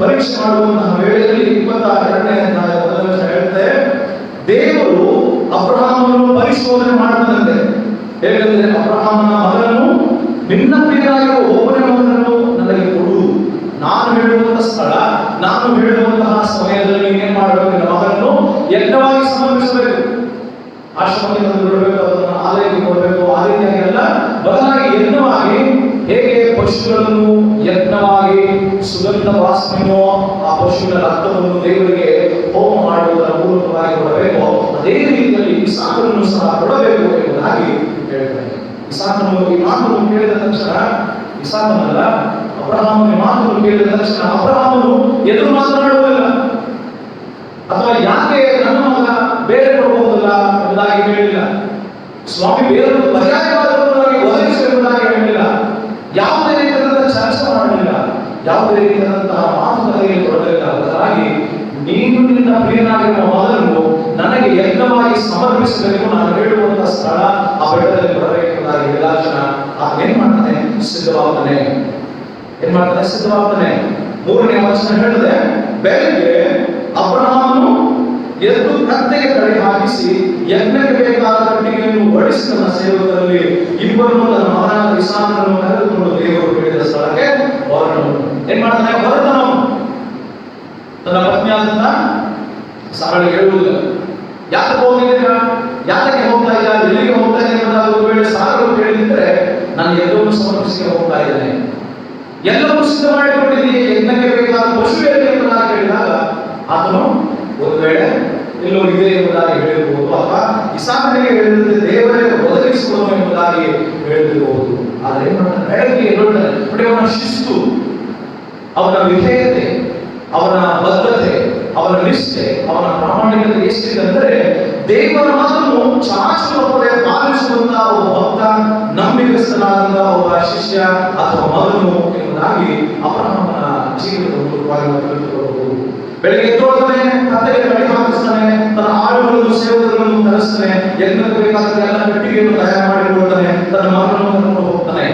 ಪರೀಕ್ಷೆ ಮಾಡುವಂತಹ ವೇಳೆಯಲ್ಲಿ 22ನೇ ಅಧ್ಯಾಯ ಹೇಳುತ್ತೆ, ದೇವರು ಅಬ್ರಹಾಮನನ್ನು ಪರಿಶೋಧನೆ ಮಾಡುತ್ತಂತೆ. ಹೇಗೆಂದರೆ, ಅಬ್ರಹಾಮನ ಮಗನನ್ನು ನಿನ್ನ ಪ್ರಿಯರಾಗಿರುವ ಒಬ್ಬನೇ ಮಗನನ್ನು ನನಗೆ ಕೊಡು, ನಾನು ಹೇಳುವಂತಹ ಸ್ಥಳ, ನಾನು ಹೇಳುವಂತಹ ಸಮಯದಲ್ಲಿ ನೀನೇನ್ ಮಾಡಬೇಕು, ನಿನ್ನ ಮಗನನ್ನು ಯಜ್ಞವಾಗಿ ಸಮರ್ಪಿಸಬೇಕು. ಆಶ್ರಮಕ್ಕೆ ತಂದು ಬಿಡಬೇಕು, ಅದನ್ನು ಆಲಯಕ್ಕೆ ಕೊಡಬೇಕು. ಆ ರೀತಿಯಾಗಿ ಅಲ್ಲ, ಬದಲಾಗಿ ಯಜ್ಞವಾಗಿ, ಹೇಗೆ ಪಶುಗಳನ್ನು ಯಜ್ಞವಾಗಿ ಸುಗಂಧ ವಾಸನೆಯೋ ಆ ಪಶುವಿನ ರಕ್ತವನ್ನು ದೇವರಿಗೆ ಹೋಮ ಮಾಡುವುದರ ಮೂಲಕವಾಗಿ ಕೊಡಬೇಕು, ಅದೇ ರೀತಿಯಲ್ಲಿ ಇಸಾಕನನ್ನು ಸಹ ಕೊಡಬೇಕು ಎಂಬುದಾಗಿ ಹೇಳ್ತಾರೆ. ಇಸಾಕನು ಈ ಮಾತನ್ನು ಕೇಳಿದ ತಕ್ಷಣ, ಇಸಾಕನಲ್ಲ ಅಬ್ರಹಾಮನ ಮಾತನ್ನು ಕೇಳಿದ ತಕ್ಷಣ ಅಬ್ರಹಾಮನು ಎದುರು ಮಾತನಾಡುವುದಿಲ್ಲ, ಅಥವಾ ಯಾಕೆ ನನ್ನ ಮಗ ಬೇರೆ ಕೊಡಬಹುದಲ್ಲ ಎಂಬುದಾಗಿ ಹೇಳಿಲ್ಲ, ಸ್ವಾಮಿ ಬೇರೆ ಪರ್ಯಾಯವಾದವರಾಗಿ ಒದಗಿಸಿ ಎಂಬುದಾಗಿ ಹೇಳಿಲ್ಲ, ಯಾವುದೇ ರೀತಿಯಾದಂತಹ ಚರ್ಚೆ ಮಾಡಲಿಲ್ಲ, ಯಾವುದೇ ರೀತಿಯಾದಂತಹ ಮಾತುಕತೆಯಲ್ಲಿ ಕೊಡಲಿಲ್ಲ. ಬದಲಾಗಿ ನೀನು ನಿನ್ನ ಪ್ರಿಯನಾಗಿರುವ ಮಗನನ್ನು ನನಗೆ ಯಜ್ಞವಾಗಿ ಸಮರ್ಪಿಸಬೇಕು, ನಾನು ಹೇಳುವಂತಹ ಸ್ಥಳ ಆ ಬೆಟ್ಟದಲ್ಲಿ ಕೊಡಬೇಕೆಂಬುದಾಗಿ ಹೇಳಿದಾಕ್ಷಣ ಏನ್ ಮಾಡ್ತಾನೆ, ಸಿದ್ಧವಾಗ್ತಾನೆ. ಏನ್ ಮಾಡ್ತಾನೆ, ಸಿದ್ಧವಾಗ್ತಾನೆ. 3ನೇ ವಚನ ಹೇಳಿದೆ, ಬೆಳಗ್ಗೆ ಅಬ್ರಹಾಮನು ಎದ್ದು ಕತ್ತೆಗೆ ಕಡೆ ಹಾಕಿಸಿ ಯಜ್ಞಕ್ಕೆ ಬೇಕಾದ ಕಟ್ಟಿಗೆಯನ್ನು ಬಡಿಸಿ ತನ್ನ ಸೇವಕರಲ್ಲಿ ಇಬ್ಬರನ್ನು ತನ್ನ ಮಗನಾದ ಇಸಾಕನನ್ನು ಕರೆದುಕೊಂಡು ದೇವರು ಹೇಳಿದ ಸ್ಥಳಕ್ಕೆ ಹೊರಟನು. ಏನ್ ಮಾಡ್ತಾನೆ, ಹೊರಟನು. ತನ್ನ ಪತ್ನಿಯಾದಂತ ಸಾರಳಿಗೆ ಹೇಳುವುದಿಲ್ಲ, ಯಾಕೆ ಹೋಗಿದ್ದೀರಾ, ಯಾಕೆ ಹೋಗ್ತಾ ಇದ್ದೀರಾ, ಎಲ್ಲಿಗೆ ಹೋಗ್ತಾ ಇದ್ದೀನಿ ಎಂಬುದಾಗಿ ಒಂದು ವೇಳೆ ಸಾರಳು ಕೇಳಿದ್ರೆ, ನಾನು ಎಲ್ಲವನ್ನೂ ಸಮರ್ಪಿಸಿ ಹೋಗ್ತಾ ಇದ್ದೇನೆ, ಎಲ್ಲವೂ ಸಿದ್ಧ ಮಾಡಿಕೊಂಡಿದ್ದೀನಿ, ಯಜ್ಞಕ್ಕೆ ಬೇಕಾದ ಪಶು ಎಲ್ಲಿ ಎಂಬುದಾಗಿ ಹೇಳಿದಾಗ ಆತನು ಒಂದು ವೇಳೆ ಎಲ್ಲೋ ಇದೆ ಎಂಬುದಾಗಿ ಹೇಳಿರಬಹುದು, ಅಥವಾ ಇಸಾಕನಿಗೆ ಹೇಳಿದಂತೆ ದೇವರೇ ಒದಗಿಸುವನು ಎಂಬುದಾಗಿ ಹೇಳಿರಬಹುದು. ಆದರೆ ಏನ್ ಮಾಡ್ತಾನೆ, ಬೆಳಗ್ಗೆ ನೋಡಿ, ಅವನ ಶಿಸ್ತು, ಅವನ ವಿಧೇಯತೆ, ಅವನ ಬದ್ಧತೆ, ಅವನ ನಿಷ್ಠೆ, ಅವನ ಪ್ರಾಮಾಣಿಕತೆ ಎಷ್ಟಿದೆ ಅಂದರೆ, ದೇವರ ಮಾತನ್ನು ಚಾಚುವವರೇ ಪಾಲಿಸುವಂತಹ ಒಬ್ಬ ಭಕ್ತ, ನಂಬಿಕಸ್ಥನಾದಂತಹ ಒಬ್ಬ ಶಿಷ್ಯ ಅಥವಾ ಮಗನು ಎಂಬುದಾಗಿ ಅಬ್ರಹಾಮನ ಜೀವನದ ಮೂಲಕವಾಗಿ ತಿಳಿದುಕೊಳ್ಳಬಹುದು. ಬೆಳಗ್ಗೆ ಎದ್ದೋಳ್ತಾನೆ, ಕತ್ತೆಗೆ ಕಡಿ ಹಾಕಿಸ್ತಾನೆ, ತನ್ನ ಆಳುಗಳನ್ನು ಸೇವಕರನ್ನು ಕರೆಸ್ತಾನೆ, ಯಜ್ಞಕ್ಕೆ ಬೇಕಾದ ಎಲ್ಲ ಕಟ್ಟಿಗೆಯನ್ನು ತಯಾರು ಮಾಡಿಕೊಳ್ತಾನೆ, ತನ್ನ ಮಗನನ್ನು ಕರ್ಕೊಂಡು ಹೋಗ್ತಾನೆ.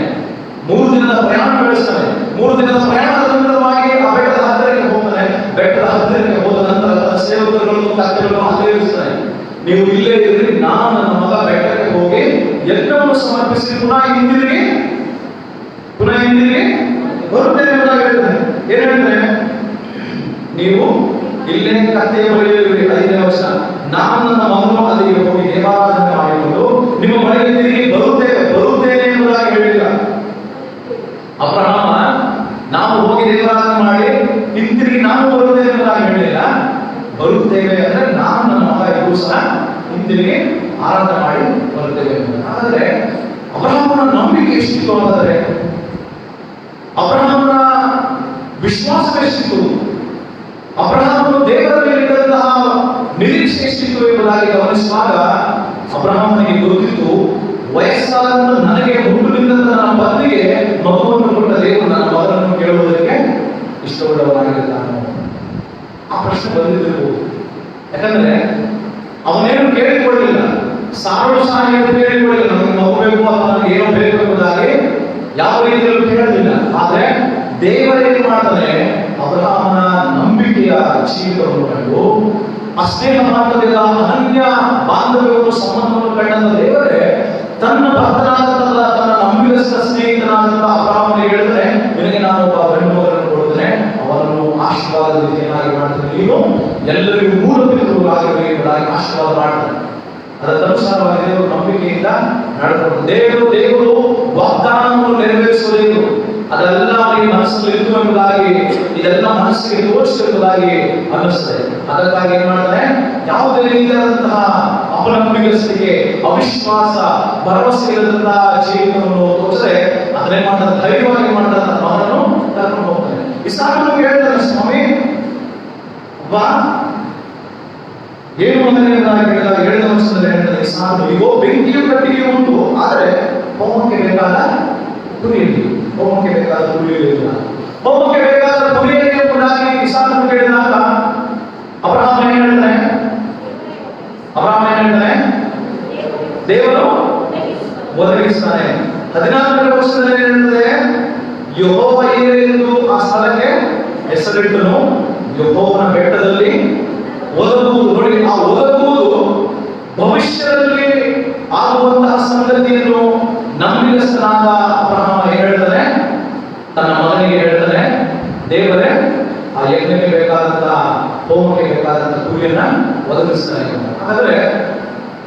3 ದಿನದ ಪ್ರಯಾಣ ಬೆಳೆಸ್ತಾನೆ. 3 ದಿನದ ಪ್ರಯಾಣದ ನಂತರವಾಗಿ ಆ ಬೆಟ್ಟದ ಹತ್ತಿರಕ್ಕೆ ಹೋಗ್ತಾನೆ. ಬೆಟ್ಟದ ಹತ್ತಿರಕ್ಕೆ ಹೋದ ನಂತರ ತನ್ನ ಸೇವಕರುಗಳನ್ನು ಕತ್ತೆಗಳನ್ನು ಹತ್ತಿರಿಸ್ತಾನೆ. ನೀವು ಇಲ್ಲೇ ಇದ್ರಿ, ನಾನು ನನ್ನ ಮಗ ಬೆಟ್ಟಕ್ಕೆ ಹೋಗಿ ಯಜ್ಞವನ್ನು ಸಮರ್ಪಿಸಿ ಪುನಃ ಹಿಂದಿರುಗಿ ಬರುತ್ತೇನೆ ಎಂಬುದಾಗಿ ಹೇಳ್ತಾನೆ. ಏನ್ ಹೇಳ್ತಾನೆ, ನೀವು ಇಲ್ಲೇ ಕತ್ತೆಯ ಬಳಿಯಲ್ಲಿ 5ನೇ ವರ್ಷ, ನಾನು ನನ್ನ ಮಗನು ಅಲ್ಲಿಗೆ ಹೋಗಿ ದೇವಾರಾಧನೆ ಮಾಡಿಕೊಂಡು ನಿಮ್ಮ ಬಳಿಗೆ ತಿರುಗಿ ಬರುತ್ತೇನೆ ಎಂಬುದಾಗಿ ಹೇಳಿಲ್ಲ. ಅಬ್ರಹಾಮ ನಾವು ಹೋಗಿ ದೇವಾರಾಧನೆ ಮಾಡಿ ಹಿಂತಿರುಗಿ ನಾನು ಬರುತ್ತೇನೆ ಎಂಬುದಾಗಿ ಹೇಳಿಲ್ಲ. ಬರುತ್ತೇವೆ ಅಂದ್ರೆ ನಾನು ನನ್ನ ಮಗ ಇಬ್ಬರು ಸಹ ಹಿಂತಿರುಗಿ ಆರಾಧನೆ ಮಾಡಿ ಬರುತ್ತೇವೆ. ಹಾಗಾದ್ರೆ ಅಬ್ರಹಾಮನ ನಂಬಿಕೆ ಎಷ್ಟಿತ್ತು ಅಂದರೆ ಅಬ್ರಹಾಮನ ವಿಶ್ವಾಸ ಎಷ್ಟಿತ್ತು, ಅಬ್ರಹಾಮನು ದೇವರ ಮೇಲಿದ್ದಂತಹ ನಿರೀಕ್ಷೆ ಎಷ್ಟಿತ್ತು ಎಂಬುದಾಗಿ ಗಮನಿಸುವಾಗ ಅಬ್ರಹಾಮನಿಗೆ ಗೊತ್ತಿತ್ತು, ವಯಸ್ಸಾದ ನನಗೆ ಹುಟ್ಟುನಿಂದ ನನ್ನ ಪತ್ನಿಗೆ ಮಗುವನ್ನು ಕೊಟ್ಟ ದೇವರು ನನ್ನ ಮಗನನ್ನು ಕೇಳುವುದಕ್ಕೆ ಇಷ್ಟಪಡುವವನಾಗಿದ್ದಾನೆ. ಆ ಪ್ರಶ್ನೆ ಬಂದಿರಬಹುದು. ಯಾಕಂದ್ರೆ ಅವನೇನು ಕೇಳಿಕೊಳ್ಳಲಿಲ್ಲ, ಸಾರು ಸಾಹಿತ್ಯ ಕೇಳಿಕೊಳ್ಳಲಿಲ್ಲ, ನನಗೆ ಮಗು ಬೇಕು ಅಥವಾ ನನಗೆ ಏನೋ ಬೇಕು ಎಂಬುದಾಗಿ ಯಾವ ರೀತಿಯಲ್ಲೂ ಕೇಳಲಿಲ್ಲ. ಆದ್ರೆ ದೇವರೇನು ಮಾಡ್ತಾನೆ, ಅಬ್ರಹಾಮನ ನಂಬಿಕೆಯ ಜೀವಿತವನ್ನು ಕಂಡು ಅಸ್ನೇಹ ಬಾಂಧವ್ಯದ ಅನನ್ಯ ಬಾಂಧವ್ಯವನ್ನು ಸಂಬಂಧವನ್ನು ಕಂಡಂತ ದೇವರೇ ತನ್ನ ಭಕ್ತನಾದಂತಹ ತನ್ನ ನಂಬಿಕಸ್ಥ ಸ್ನೇಹಿತನಾದಂತಹ ಅಬ್ರಹಾಮನಿಗೆ ಹೇಳಿದ್ರೆ, ನಿನಗೆ ನಾನು ಒಬ್ಬ ಗಂಡು ಮಗನನ್ನು ಕೊಡುತ್ತೇನೆ, ಅವನನ್ನು ಆಶೀರ್ವಾದದ ರೀತಿಯನ್ನಾಗಿ ಮಾಡ್ತಾನೆ, ನೀನು ಎಲ್ಲರಿಗೂ ಮೂಲ ಪಿತೃಗಳಾಗಿರಬೇಕು ಎಂಬುದಾಗಿ ಆಶೀರ್ವಾದ ಮಾಡ್ತಾನೆ. ಅದಕ್ಕನುಸಾರವಾಗಿ ದೇವರು ನಂಬಿಕೆಯಿಂದ ನಡೆದುಕೊಂಡು ದೇವರು ವಾಗ್ದಾನವನ್ನು ನೆರವೇರಿಸುವುದು ಅದೆಲ್ಲ ಅವರಿಗೆ ಮನಸ್ಸಲ್ಲಿ ಇತ್ತು ಎಂಬುದಾಗಿ, ಇದೆಲ್ಲ ಮನಸ್ಸಿಗೆ ತೋರಿಸಿತು ಎಂಬುದಾಗಿ ಅನ್ನಿಸ್ತದೆ. ಅದಕ್ಕಾಗಿ ಏನ್ ಮಾಡ್ತಾನೆ, ಯಾವುದೇ ರೀತಿಯಾದಂತಹ ಅಪನಂಬಿಕಸ್ತಿಗೆ, ಅವಿಶ್ವಾಸ, ಭರವಸೆ ಇಲ್ಲದಂತಹ ಜೀವನವನ್ನು ತೋರಿಸದೆ ಅದನ್ನೇ ಮಾಡ್ತಾರೆ, ಧೈರ್ಯವಾಗಿ ಮಾಡ್ತಾರೆ, ಮಗನನ್ನು ಕರ್ಕೊಂಡು ಹೋಗ್ತಾನೆ. ಇಸಾಕನು ಹೇಳ್ತಾನೆ, ಸ್ವಾಮಿ ಬಾ ಏನು ಹೇಳಿದ ವರ್ಷದಲ್ಲಿ ಹೇಳ್ತಾರೆ, ಇಸಾಕನು ಇಗೋ ಬೆಂಕಿಯು ಕಟ್ಟಿಗೆ ಉಂಟು, ಆದರೆ ಹೋಮಕ್ಕೆ ಬೇಕಾದ ಕುರಿಯಲ್ಲಿ, ಹೋಮಕ್ಕೆ ಬೇಕಾದ ಕುರಿಯಲಿಲ್ಲ. ಹೋಮಕ್ಕೆ ಬೇಕಾದ ಕುರಿಯಲ್ಲಿ ಎಂಬುದಾಗಿ ಇಸಾಕನು ಕೇಳಿದಾಗ ಅಬ್ರಹಾಮ ಏನ್ ಹೇಳ್ತಾನೆ, ದೇವರು ಒದಗಿಸ್ತಾನೆ. 14ನೇ ವರ್ಷದಲ್ಲಿ ಹೇಳ್ತದೆ, ಯೆಹೋವ ಎಂದು ಆ ಸ್ಥಳಕ್ಕೆ ಹೆಸರಿಟ್ಟನು, ಯೆಹೋವನ ಬೆಟ್ಟದಲ್ಲಿ ಒದಗುವುದು. ನೋಡಿ, ಆ ಒದಗುವುದು ಭವಿಷ್ಯದಲ್ಲಿ ಆಗುವಂತಹ ಸಂಗತಿಯನ್ನು ನಂಬಿಗಸ್ತನಾದ ಅಬ್ರಹಾಮ ಹೇಳ್ತಾನೆ, ತನ್ನ ಮಗನಿಗೆ ಹೇಳ್ತಾನೆ, ದೇವರೇ ಆ ಯಜ್ಞಕ್ಕೆ ಬೇಕಾದಂತಹ ಹೋಮಕ್ಕೆ ಬೇಕಾದಂತಹ ಕುರಿಯನ್ನ ಒದಗಿಸ್ತಾನೆ. ಹಾಗಾದ್ರೆ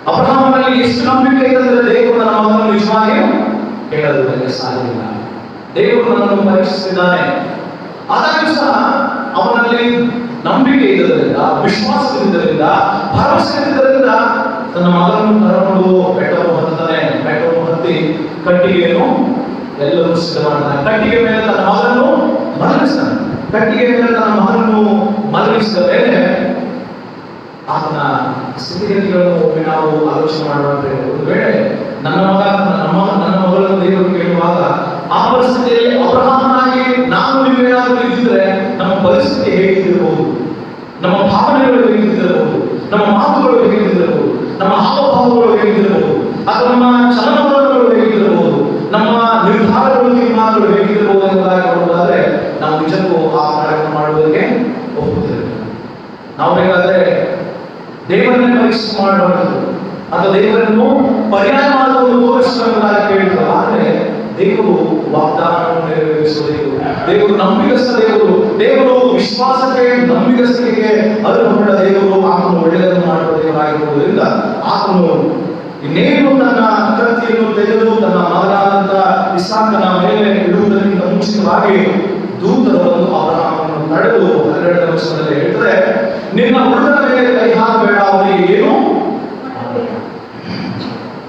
ಅಬ್ರಹಾಮನಲ್ಲಿ ಎಷ್ಟು ನಂಬಿಕೆ ಇದ್ದರೆ ದೇವರು ನನ್ನ ಮಗನನ್ನು ನಿಜವಾಗಿ ಕೇಳೋದಕ್ಕೆ ಸಾಧ್ಯವಿಲ್ಲ. ದೇವರು ನನ್ನನ್ನು ಪರೀಕ್ಷಿಸಿದ್ದಾನೆ. ಆದಾಗ್ಯೂ ಸಹ ಅವನಲ್ಲಿ ನಂಬಿಕೆ ಇದ್ದದರಿಂದ, ವಿಶ್ವಾಸವಿದ್ದರಿಂದ, ಭರವಸೆ ಇದ್ದದರಿಂದ ತನ್ನ ಮಗನನ್ನು ಕರಕೊಂಡು ಬೆಟ್ಟವನ್ನು ಹತ್ತುತ್ತಾನೆ. ಬೆಟ್ಟವನ್ನು ಹತ್ತಿ ಕಟ್ಟಿಗೆಯನ್ನು ಎಲ್ಲರೂ ಸಿದ್ಧ ಮಾಡ್ತಾನೆ. ಕಟ್ಟಿಗೆ ಮೇಲೆ ತನ್ನ ಮಗನನ್ನು ಮಲಗಿಸ್ತಾನೆ. ಕಟ್ಟಿಗೆ ಮೇಲೆ ತನ್ನ ಮಗನನ್ನು ಮಲಗಿಸಿದ ಮೇಲೆ ಆತನ ಸ್ಥಿತಿಗತಿಗಳನ್ನು ಒಮ್ಮೆ ನಾವು ಆಲೋಚನೆ ಮಾಡುವಂತೆ, ಒಂದು ವೇಳೆ ನನ್ನ ಮಗಳನ್ನು ದೇವರು ಕೇಳುವಾಗ ಆ ಪರಿಸ್ಥಿತಿಯಲ್ಲಿ ಅಬ್ರಹಾಮನಾಗಿ ನಾನು ನೀವೇನಾದರೂ ಇದ್ದಿದ್ರೆ ನಮ್ಮ ಪರಿಸ್ಥಿತಿ ಹೇಗಿದ್ದಿರಬಹುದು, ನಮ್ಮ ಭಾವನೆಗಳು ಹೇಗಿದ್ದಿರಬಹುದು, ನಮ್ಮ ಮಾತುಗಳು ಹೇಗಿದ್ದಿರಬಹುದು, ನಮ್ಮ ಹಾವಭಾವಗಳು ಹೇಗಿದ್ದಿರಬಹುದು, ಅಥವಾ ನಮ್ಮ ಚಲನವಲನಗಳು ಹೇಗಿದ್ದಿರಬಹುದು, ನಮ್ಮ ನಿರ್ಧಾರಗಳು, ತೀರ್ಮಾನಗಳು ಹೇಗಿದ್ದಿರಬಹುದು ಎಂಬುದಾಗಿ ನೋಡುವುದಾದ್ರೆ ನಾವು ನಿಜಕ್ಕೂ ಆ ಕಾರ್ಯವನ್ನು ಮಾಡುವುದಕ್ಕೆ ಒಪ್ಪುತ್ತಿರಲಿಲ್ಲ. ನಾವು ಬೇಕಾದ್ರೆ ದೇವರನ್ನೇ ಪರೀಕ್ಷೆ ಮಾಡಬಾರದು ಅಥವಾ ದೇವರನ್ನು ಪರ್ಯಾಯ ಮಾಡುವುದು ತೋರಿಸುವುದಾಗಿ ಕೇಳಿದ್ರು. ಆದರೆ ದೇವರು ವಾಗ್ದಾನವನ್ನು ನೆರವೇರಿಸುವ ದೇವರು ನಂಬಿಗಸ್ತ ದೇವರು ವಿಶ್ವಾಸಕ್ಕೆ, ನಂಬಿಗಸ್ತಿಕೆ ಅರ್ಹಗೊಂಡ ದೇವರು. ಆತನು ಒಳ್ಳೆಯದನ್ನು ಮಾಡುವ ದೇವರಾಗಿರುವುದರಿಂದ ಆತನು ಇನ್ನೇನು ತನ್ನ ಕತ್ತಿಯನ್ನು ತೆಗೆದು ತನ್ನ ಮಗನಾದಂತ ಇಸಾಕನ ಮೇಲೆ ಇಡುವುದಕ್ಕಿಂತ ಮುಂಚಿತವಾಗಿ ದೂತರು ಬಂದು ಅಬ್ರಹಾಮನನ್ನು ತಡೆದು 12ನೇ ವರ್ಷದಲ್ಲಿ ಹೇಳ್ತಾರೆ, ನಿನ್ನ ಹುಡುಗನ ಮೇಲೆ ಕೈ ಹಾಕಬೇಡ, ಅವನಿಗೆ ಏನು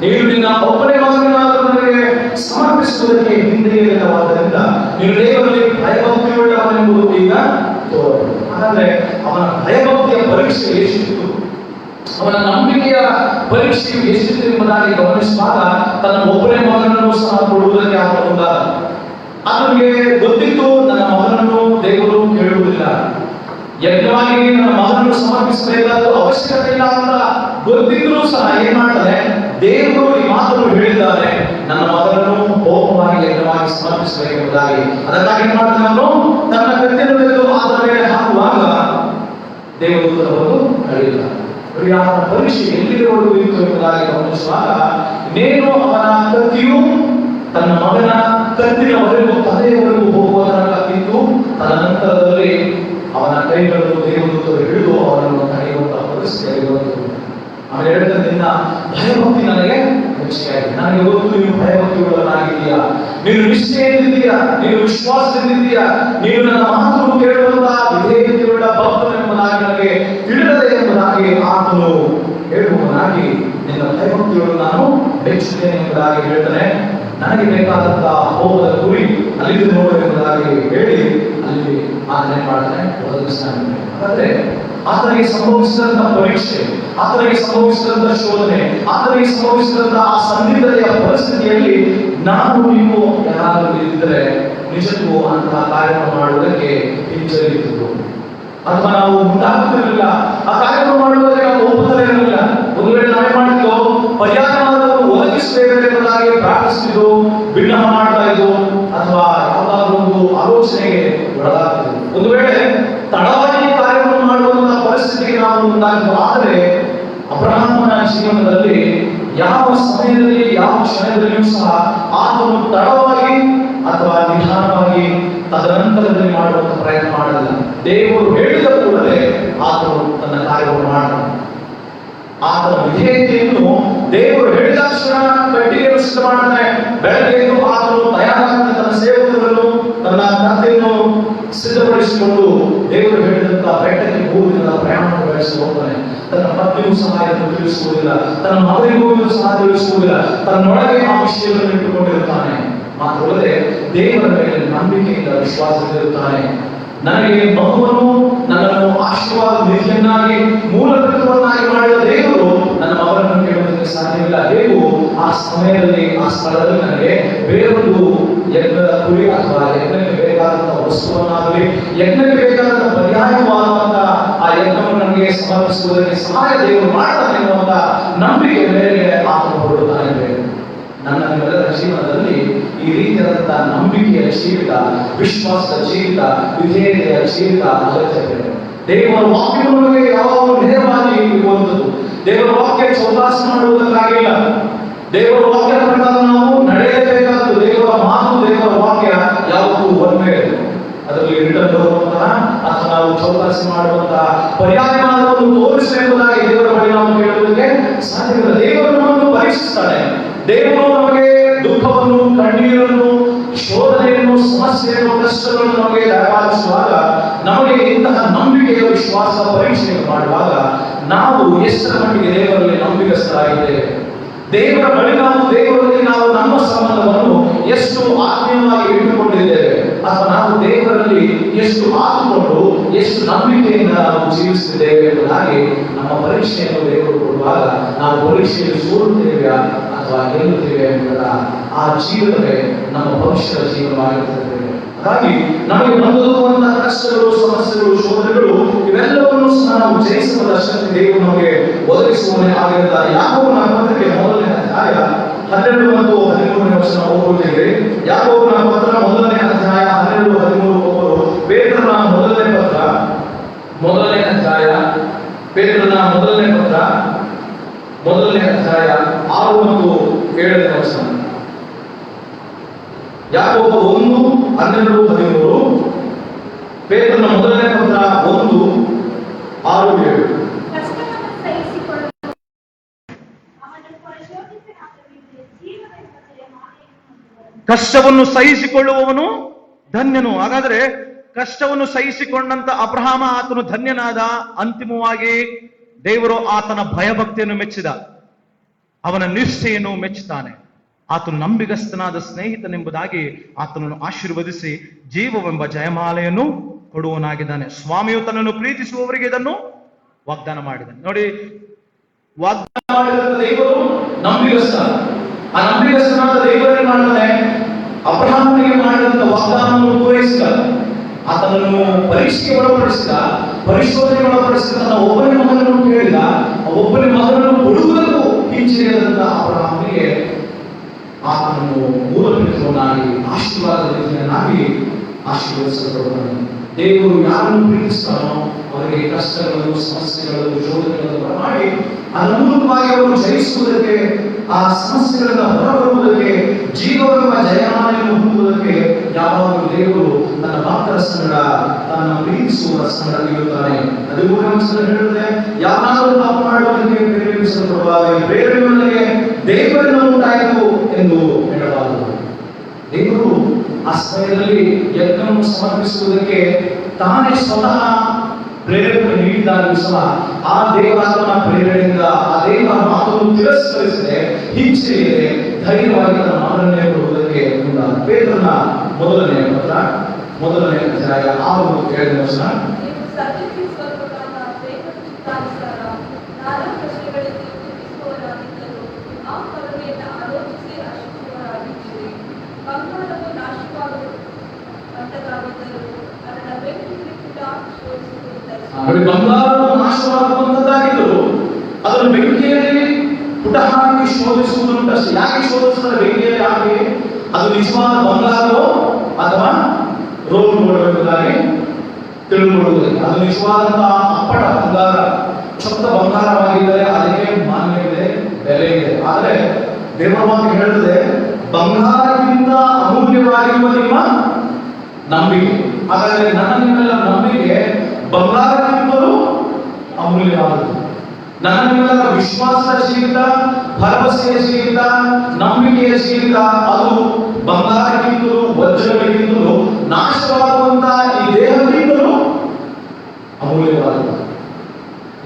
ನೀನು ನಿನ್ನ ಒಬ್ಬನೇ ಮಗನಾದರೂ ನನಗೆ ಸಮರ್ಪಿಸುವುದಕ್ಕೆ ಹಿಂದೆಯಲ್ಲವಾದ್ದರಿಂದ ನೀನು ದೇವರಲ್ಲಿ ಭಯಭಕ್ತಿಯುಳ್ಳವನೆಂಬುದು ಈಗ ತೋರಬಹುದು. ಹಾಗಾದ್ರೆ ಅವನ ಭಯಭಕ್ತಿಯ ಪರೀಕ್ಷೆ ಎಷ್ಟಿತ್ತು, ಅವನ ನಂಬಿಕೆಯ ಪರೀಕ್ಷೆಯು ಎಷ್ಟಿತ್ತು ಎಂಬುದಾಗಿ ಗಮನಿಸುವಾಗ ತನ್ನ ಒಬ್ಬನೇ ಮಗನನ್ನು ಸಹ ಕೊಡುವುದಕ್ಕೆ ಆಗಬಹುದ. ಆತನಿಗೆ ಗೊತ್ತಿತ್ತು, ನನ್ನ ಮಗನನ್ನು ದೇವರು ಕೇಳುವುದಿಲ್ಲ, ಯಜ್ಞವಾಗಿ ನನ್ನ ಮಗನನ್ನು ಸಮರ್ಪಿಸಬೇಕಾದ ಅವಶ್ಯಕತೆ ಇಲ್ಲ ಅಂತ ಗೊತ್ತಿದ್ರೂ ಸಹ ಏನ್ ಮಾಡ್ತಾರೆ, ದೇವರು ಈ ಮಾತನ್ನು ಹೇಳಿದ್ದಾರೆ, ನನ್ನ ಮಗನನ್ನು ಹೋಮವಾಗಿ ಯಜ್ಞವಾಗಿ ಸಮರ್ಪಿಸಬೇಕೆಂಬುದಾಗಿ. ಅದಕ್ಕಾಗಿ ಏನ್ ಮಾಡ್ತಾನೆ, ಅವನು ತನ್ನ ಕತ್ತಿಯನ್ನು ತೆಗೆದು ಅದರ ಮೇಲೆ ಹಾಕುವಾಗ ದೇವರು ಬಂದು ನಡೆಯಿಲ್ಲ. ಅವನ ಪರೀಕ್ಷೆ ಎಲ್ಲಿಗೆ ಹೊರಡುವಿತು ಎಂಬುದಾಗಿ ಗಮನಿಸುವಾಗ ಇನ್ನೇನು ಅವನ ಕತ್ತಿಯು ತನ್ನ ಮಗನ ಕತ್ತಿನವರೆಗೂ ತಲೆಯವರೆಗೂ ಹೋಗುವುದರ ಕತ್ತಿತ್ತು. ತದನಂತರದಲ್ಲಿ ಅವನ ಕೈಗಳನ್ನು ದೇವದೂತರು ಹಿಡಿದು ಅವನನ್ನು ತಡೆಯುವಂತಹ ಪರಿಸ್ಥಿತಿಯಲ್ಲಿ ಬಂತು. ಅವನು ಹೇಳಿದ, ನಿನ್ನ ಭಯಭಕ್ತಿ ನನಗೆ ಮೆಚ್ಚುಗೆಯಾಗಿದೆ, ನನಗೆ ಗೊತ್ತು ನೀನು ಭಯಭಕ್ತಿಯುಳ್ಳವನಾಗಿದ್ದೀಯಾ, ನೀನು ನಿಷ್ಠೆಯಲ್ಲಿದ್ದೀಯಾ, ನೀನು ವಿಶ್ವಾಸದಿಂದಿದ್ದೀಯಾ, ನೀನು ನನ್ನ ಮಾತನ್ನು ಕೇಳುವಂತಹ ವಿಧೇಯತೆಯುಳ್ಳ ಭಕ್ತನೆಂಬುದಾಗಿ ನನಗೆ ತಿಳಿದದೆ ಎಂಬುದಾಗಿ ಆತನು ಹೇಳುವವನಾಗಿ ನಿನ್ನ ಭಯಭಕ್ತಿಯನ್ನು ನಾನು ಮೆಚ್ಚುತ್ತೇನೆ ಎಂಬುದಾಗಿ ಹೇಳ್ತಾನೆ. ನನಗೆ ಬೇಕಾದಂತಹ ಹೋಮದ ಕುರಿ ಅಲ್ಲಿಂದ ನೋಡಬೇಕೆಂಬುದಾಗಿ ಹೇಳಿ ಅಲ್ಲಿ ಆತನೇ ಮಾಡ್ತಾನೆ, ಒದಗಿಸ್ತಾನೆ. ಹಾಗಾದ್ರೆ ಆತನಿಗೆ ಸಂಭವಿಸಿದಂತಹ ಪರೀಕ್ಷೆ, ಆತನಿಗೆ ಸಂಭವಿಸಿದಂತಹ ಶೋಧನೆ, ಆತನಿಗೆ ಸಂಭವಿಸಿದಂತಹ ಆ ಸಂದಿಗ್ಧತೆಯ ಪರಿಸ್ಥಿತಿಯಲ್ಲಿ ನಾನು ನೀವು ಯಾರಾದರೂ ಇದ್ದರೆ ನಿಜಕ್ಕೂ ಅಂತಹ ಕಾರ್ಯಕ್ರಮ ಮಾಡುವುದಕ್ಕೆ ಹಿಂಜರಿಯುವುದು ಅಥವಾ ನಾವು ಮುಂದಾಗುತ್ತಿರಲಿಲ್ಲ. ಆ ಕಾರ್ಯಕ್ರಮ ಮಾಡುವುದಕ್ಕೆ ನಾವು ಒಪ್ಪುತ್ತಿರಲಿಲ್ಲ. ಒಂದು ವೇಳೆ ನಾವೇ ಮಾಡಿದ್ದು ಪರ್ಯಾಯವನ್ನು ಒದಗಿಸಬೇಕೆಂಬುದಾಗಿ ಪ್ರಾರ್ಥಿಸಿದ್ದು, ಬಿನ್ನಹ ಮಾಡ್ತಾ ಇದ್ದು, ಅಥವಾ ಯಾವುದಾದ್ರೂ ಒಂದು ಆಲೋಚನೆಗೆ ಒಳಗಾಗ್ತಿದ್ದು, ಒಂದು ವೇಳೆ ತಡವಾಗಿ ಕಾರ್ಯಕ್ರಮ ಮಾಡುವಂತಹ ಪರಿಸ್ಥಿತಿಗೆ ನಾವು ಮುಂದಾಗಿದ್ದು. ಆದರೆ ಅಬ್ರಹಾಮನ ಜೀವನದಲ್ಲಿ ಯಾವ ಸಮಯದಲ್ಲಿ ಯಾವ ಕ್ಷಣದಲ್ಲಿಯೂ ಸಹ ಆತನು ತಡವಾಗಿ ಅಥವಾ ನಿಧಾನವಾಗಿ ತದನಂತರದಲ್ಲಿ ಮಾಡುವಂತ ಪ್ರಯತ್ನ ಮಾಡಲಿಲ್ಲ. ದೇವರು ಹೇಳಿದ ಕೂಡಲೇ ಆತನು ತನ್ನ ಕಾರ್ಯವನ್ನು ಮಾಡ್ತಾನೆ. ಆತನ ವಿಧೇಯತೆಯನ್ನು ದೇವರು ಹೇಳಿದ ತಕ್ಷಣ ಕಟ್ಟಿಗೆಯನ್ನು ಸಿದ್ಧ ಮಾಡ್ತಾನೆ. ಬೆಳಗ್ಗೆ ಆತನು ತಯಾರಾಗ್ತಾನೆ, ತನ್ನ ಸೇವಕರನ್ನು ತನ್ನ ಕಥೆಯನ್ನು ಸಿದ್ಧಪಡಿಸಿಕೊಂಡು ದೇವರು ಹೇಳಿದಂತ ಬೆಟ್ಟಕ್ಕೆ ಹೋಗುವುದಿಲ್ಲ, ಪ್ರಯಾಣ ಬೆಳೆಸಿ ಹೋಗ್ತಾನೆ. ತನ್ನ ಪತ್ನಿಗೂ ಸಹ ಇದನ್ನು ತಿಳಿಸುವುದಿಲ್ಲ, ತನ್ನ ಮಗನಿಗೂ ಸಹ ತಿಳಿಸುವುದಿಲ್ಲ, ತನ್ನೊಳಗೆ ಆ ವಿಷಯವನ್ನು ಇಟ್ಟುಕೊಂಡಿರುತ್ತಾನೆ. ಮಾತ್ರವಲ್ಲದೆ ದೇವರ ಮೇಲೆ ನಂಬಿಕೆಯಿಂದ ವಿಶ್ವಾಸವಿರುತ್ತಾನೆ. ನನಗೆ ಮಗುವನ್ನು ನನ್ನನ್ನು ಆಶೀರ್ವಾದ ನಿಧಿಯನ್ನಾಗಿ ಮೂಲಭೂತವನ್ನಾಗಿ ಮಾಡಿದ ದೇವರು ನನ್ನ ಮಗನನ್ನು ಕೇಳುವುದಕ್ಕೆ ಸಾಧ್ಯವಿಲ್ಲ. ಹೇಗೂ ಆ ಸಮಯದಲ್ಲಿ ಆ ಸ್ಥಳದಲ್ಲಿ ನನಗೆ ಬೇರೊಂದು ಯಜ್ಞದ ಕುರಿ ಅಥವಾ ಯಜ್ಞಕ್ಕೆ ಬೇಕಾದಂತಹ ವಸ್ತುವನ್ನಾಗಲಿ, ಯಜ್ಞಕ್ಕೆ ಬೇಕಾದಂತಹ ಪರ್ಯಾಯವಾದಂತಹ ಆ ಯಜ್ಞವನ್ನು ನನಗೆ ಸಮರ್ಪಿಸುವುದಕ್ಕೆ ಸಹಾಯ ದೇವರು ಮಾಡ್ತಾನೆ ಎನ್ನುವಂತ ನಂಬಿಕೆ ಮೇಲೆ ಆತನು ಹೊರಡುತ್ತಾನೆ. ನನ್ನ ನಿಮ್ಮೆಲ್ಲರ ಜೀವನದಲ್ಲಿ ಈ ರೀತಿಯಾದಂತಹ ನಂಬಿಕೆಯ ಜೀವಿತ, ವಿಶ್ವಾಸದ ಜೀವಿತ, ವಿಧೇಯತೆಯ ಜೀವಿತ ಅಗತ್ಯವಿದೆ. ದೇವರ ವಾಕ್ಯವನ್ನು ಯಾವಾಗಲೂ ನೇರವಾಗಿ ಇರುವಂಥದ್ದು. ದೇವರ ವಾಕ್ಯ ಚೌಕಾಸ ಮಾಡುವುದಕ್ಕಾಗಿಲ್ಲ. ದೇವರ ವಾಕ್ಯ ಪ್ರಕಾರ ನಾವು ನಡೆಯಲೇಬೇಕಾದ್ದು. ದೇವರ ಮಾತು, ದೇವರ ವಾಕ್ಯ ಯಾವತ್ತೂ ಒಂದೇ. ಅದರಲ್ಲಿ ರಿಟರ್ನ್ ಬರುವಂತಹ ಅಥವಾ ನಾವು ಚೌಕಾಸಿ ಮಾಡುವಂತಹ ಪರ್ಯಾಯವನ್ನು ತೋರಿಸಬೇಕುದಾಗಿ ದೇವರ ಬಳಿ ನಾವು ಕೇಳುವುದಕ್ಕೆ ಸಾಧ್ಯವಿಲ್ಲ. ದೇವರು ನಮ್ಮನ್ನು ಪರೀಕ್ಷಿಸ್ತಾನೆ. ದೇವರು ನಮಗೆ ದುಃಖವನ್ನು, ಕಣ್ಣೀರನ್ನು, ಶೋಧನೆಯನ್ನು, ಸಮಸ್ಯೆಯನ್ನು, ಕಷ್ಟಗಳನ್ನು ನಮಗೆ ದಯಪಾಲಿಸುವಾಗ, ನಮಗೆ ಇಂತಹ ನಂಬಿಕೆಯ ವಿಶ್ವಾಸ ಪರೀಕ್ಷೆಯನ್ನು ಮಾಡುವಾಗ ನಾವು ಎಷ್ಟರ ಮಟ್ಟಿಗೆ ದೇವರಲ್ಲಿ ನಂಬಿಕಸ್ಥರಾಗಿದ್ದೇವೆ, ದೇವರ ಬಳಿ ದೇವರಲ್ಲಿ ನಾವು ನಮ್ಮ ಸಂಬಂಧವನ್ನು ಎಷ್ಟು ಆತ್ಮೀಯವಾಗಿ ಇಟ್ಟುಕೊಂಡಿದ್ದೇವೆ, ಅಥವಾ ನಾವು ದೇವರಲ್ಲಿ ಎಷ್ಟು ಆತುಕೊಂಡು ಎಷ್ಟು ನಂಬಿಕೆಯಿಂದ ನಾವು ಜೀವಿಸುತ್ತಿದ್ದೇವೆ ಎಂಬುದಾಗಿ ನಮ್ಮ ಪರೀಕ್ಷೆಯನ್ನು ದೇವರು ಕೊಡುವಾಗ ನಾವು ಪರೀಕ್ಷೆಯಲ್ಲಿ ಸೋಲುತ್ತೇವೆ ಅಥವಾ ಗೆಲ್ಲುತ್ತೇವೆ ಎಂಬುದರ ಆ ಜೀವನವೇ ನಮ್ಮ ಭವಿಷ್ಯದ ಜೀವನವಾಗಿರುತ್ತದೆ. ಹಾಗಾಗಿ ನಮಗೆ ಬಂದಿರುವಂತಹ ಕಷ್ಟಗಳು, ಸಮಸ್ಯೆಗಳು, ಶೋಧನೆಗಳು ಇವೆಲ್ಲವನ್ನು ಸಹ ನಾವು ಜಯಿಸುವ ಶಕ್ತಿ ದೇವರು ನಮಗೆ ಒದಗಿಸುವನೇ ಆಗಿರುತ್ತಾರೆ. ಯಾಕೋಬನ ಪತ್ರಿಕೆ ಮೊದಲನೇ ಅಧ್ಯಾಯ 12 ಮತ್ತು 13ನೇ ವಚನ ಓದುತ್ತೇವೆ. ಯಾಕೋಬನ ಪತ್ರ ಮೊದಲನೇ ಅಧ್ಯಾಯ 12, 13 ಪೇತ್ರನ ಮೊದಲನೇ ಪತ್ರ ಮೊದಲನೇ ಅಧ್ಯಾಯ, ಪೇತ್ರನ ಮೊದಲನೇ ಪತ್ರ ಮೊದಲನೇ ಅಧ್ಯಾಯ 6 ಮತ್ತು 7ನೇ ವಚನ. ಯಾಕೋಬ 1, 12, 13, ಪೇತ್ರನ ಮೊದಲನೇ ಪತ್ರ 1, 6, 7. ಕಷ್ಟವನ್ನು ಸಹಿಸಿಕೊಳ್ಳುವವನು ಧನ್ಯನು. ಹಾಗಾದ್ರೆ ಕಷ್ಟವನ್ನು ಸಹಿಸಿಕೊಂಡಂತ ಅಬ್ರಹಾಮ ಆತನು ಧನ್ಯನಾದ. ಅಂತಿಮವಾಗಿ ದೇವರು ಆತನ ಭಯಭಕ್ತಿಯನ್ನು ಮೆಚ್ಚಿದ, ಅವನ ನಿಷ್ಠೆಯನ್ನು ಮೆಚ್ಚುತ್ತಾನೆ. ಆತನು ನಂಬಿಗಸ್ತನಾದ ಸ್ನೇಹಿತನೆಂಬುದಾಗಿ ಆತನನ್ನು ಆಶೀರ್ವದಿಸಿ ಜೀವವೆಂಬ ಜಯಮಾಲೆಯನ್ನು ಕೊಡುವನಾಗಿದ್ದಾನೆ. ಸ್ವಾಮಿಯು ತನ್ನನ್ನು ಪ್ರೀತಿಸುವವರಿಗೆ ಇದನ್ನು ವಾಗ್ದಾನ ಮಾಡಿದ್ದಾನೆ. ನೋಡಿ, ವಾಗ್ದಾನ ಮಾಡಿದ ದೇವರು ನಂಬಿಗಸ್ತ. ಆ ನಂಬಿಗಸ್ತನಾದ ದೇವರೇ ಮಾಡ್ತಾನೆ. ಅಬ್ರಹಾಮನಿಗೆ ಮಾಡಿದಂತ ವಾಗ್ದಾನವನ್ನು ಪೂರೈಸಿದ, ಆತನನ್ನು ಪರೀಕ್ಷೆಗೆ ಒಳಪಡಿಸಿದ, ಪರಿಶೋಧನೆಗೆ ಒಳಪಡಿಸಿದ, ತನ್ನ ಒಬ್ಬನೇ ಮಗನನ್ನು ಕೇಳಿದ, ಒಬ್ಬನೇ ಮಗನನ್ನು ಕೊಡುವುದಕ್ಕೂ ಹಿಂಜರಿಯದಂತ ಅಬ್ರಹಾಮನಿಗೆ ಆತನನ್ನು ಮೂಲಪಿತವನ್ನಾಗಿ, ಆಶೀರ್ವಾದನಾಗಿ ಆಶೀರ್ವದಿಸಲ್ಪಡುತ್ತಾನೆ. ದೇವರು ಯಾರನ್ನು ಪ್ರೀತಿಸ್ತಾನೋ ಅವರಿಗೆ ಕಷ್ಟಗಳು, ಸಮಸ್ಯೆಗಳು, ಶೋಧನೆಗಳನ್ನು ಮಾಡಿ ಅದರ ಮೂಲಕವಾಗಿ ಅವರು ಜಯಿಸುವುದಕ್ಕೆ, ಆ ಸಮಸ್ಯೆಗಳಿಂದ ಹೊರಬರುವುದಕ್ಕೆ, ಜೀವವೆಂಬ ಜಯಮಾಲೆಯನ್ನು ಹೊಂದುವುದಕ್ಕೆ ಯಾವಾಗಲೂ ದೇವರು ತನ್ನ ಭಕ್ತರ ಸಂಗಡ, ತನ್ನ ಪ್ರೀತಿಸುವ ಸಂಗಡ ಇರುತ್ತಾನೆ. ಅದು ಹೇಳಿದ್ರೆ ಯಾರಾದರೂ ತಪ್ಪು ಮಾಡುವುದಕ್ಕೆ ಪ್ರೇರೇಪಿಸಲ್ಪಡುವಾಗ ಪ್ರೇರಣೆಯೊಂದಿಗೆ ದೇವರಿಂದ ಉಂಟಾಯಿತು ಎಂದು ಹೇಳಬಾರದು. ದೇವರು ಆ ಸಮಯದಲ್ಲಿ ಯಜ್ಞವನ್ನು ಸಮರ್ಪಿಸುವುದಕ್ಕೆ ತಾನೇ ಸ್ವತಃ ಪ್ರೇರಣೆ ನೀಡಿದಾಗಲೂ ಸಹ ಆ ದೇವರಾತ್ಮನ ಪ್ರೇರಣೆಯಿಂದ, ಆ ದೇವರ ಮಾತನ್ನು ತಿರಸ್ಕರಿಸದೆ, ಹಿಂಜರಿಯದೆ ಧೈರ್ಯವಾಗಿ ತನ್ನ ಮಗನನ್ನೇ ಕೊಡುವುದಕ್ಕೆ ಮುಂದ. ಪೇತ್ರನ ಮೊದಲನೇ ಪತ್ರ, ಮೊದಲನೇ ಅಧ್ಯಾಯ 6-7 ವರ್ಷ. ಬಂಗಾರವು ನಾಶವಾಗುವಂತದ್ದಾಗಿದ್ದರು ಅದನ್ನು ಬೆಂಕಿಯಲ್ಲಿ ಪುಟ ಹಾಕಿ ಶೋಧಿಸುವುದುಂಟಷ್ಟೇ. ಯಾಕೆ ಶೋಧಿಸುತ್ತಾರೆ ಬೆಂಕಿಯಲ್ಲಿ ಹಾಕಿ? ಅದು ನಿಜವಾದ ಬಂಗಾರವೋ ಅಥವಾ ರೋಲ್ ಮಾಡಬೇಕಾಗಿ ತಿಳಿದುಕೊಳ್ಳುವುದಿಲ್ಲ. ಅದು ನಿಜವಾದಂತಹ ಅಪ್ಪಟ ಬಂಗಾರ, ಶುದ್ಧ ಬಂಗಾರವಾಗಿದ್ದರೆ ಅದಕ್ಕೆ ಮಾನ್ಯವಿದೆ, ಬೆಲೆ ಇದೆ. ಆದರೆ ದೇವರ ವಾಕ್ಯ ಹೇಳುತ್ತದೆ, ಬಂಗಾರಕ್ಕಿಂತ ಅಮೂಲ್ಯವಾಗಿರುವ ನಿಮ್ಮ ನಂಬಿಕೆ. ಹಾಗಾದರೆ ನನ್ನ ನಿಮ್ಮೆಲ್ಲ ನಂಬಿಕೆ ಬಂಗಾರಕ್ಕಿಂತಲೂ ಅಮೂಲ್ಯವಾದದ್ದು. ನನ್ನ ನಿಮ್ಮೆಲ್ಲರ ವಿಶ್ವಾಸದ ಜೀವಿತ, ಭರವಸೆಯ ಜೀವಿತ, ನಂಬಿಕೆಯ ಜೀವಿತ ಅದು ಬಂಗಾರಕ್ಕಿಂತಲೂ, ವಜ್ರಗಳಿಗಿಂತಲೂ, ನಾಶವಾಗುವಂತಹ ಈ ದೇಹಕ್ಕಿಂತಲೂ ಅಮೂಲ್ಯವಾದದ್ದು.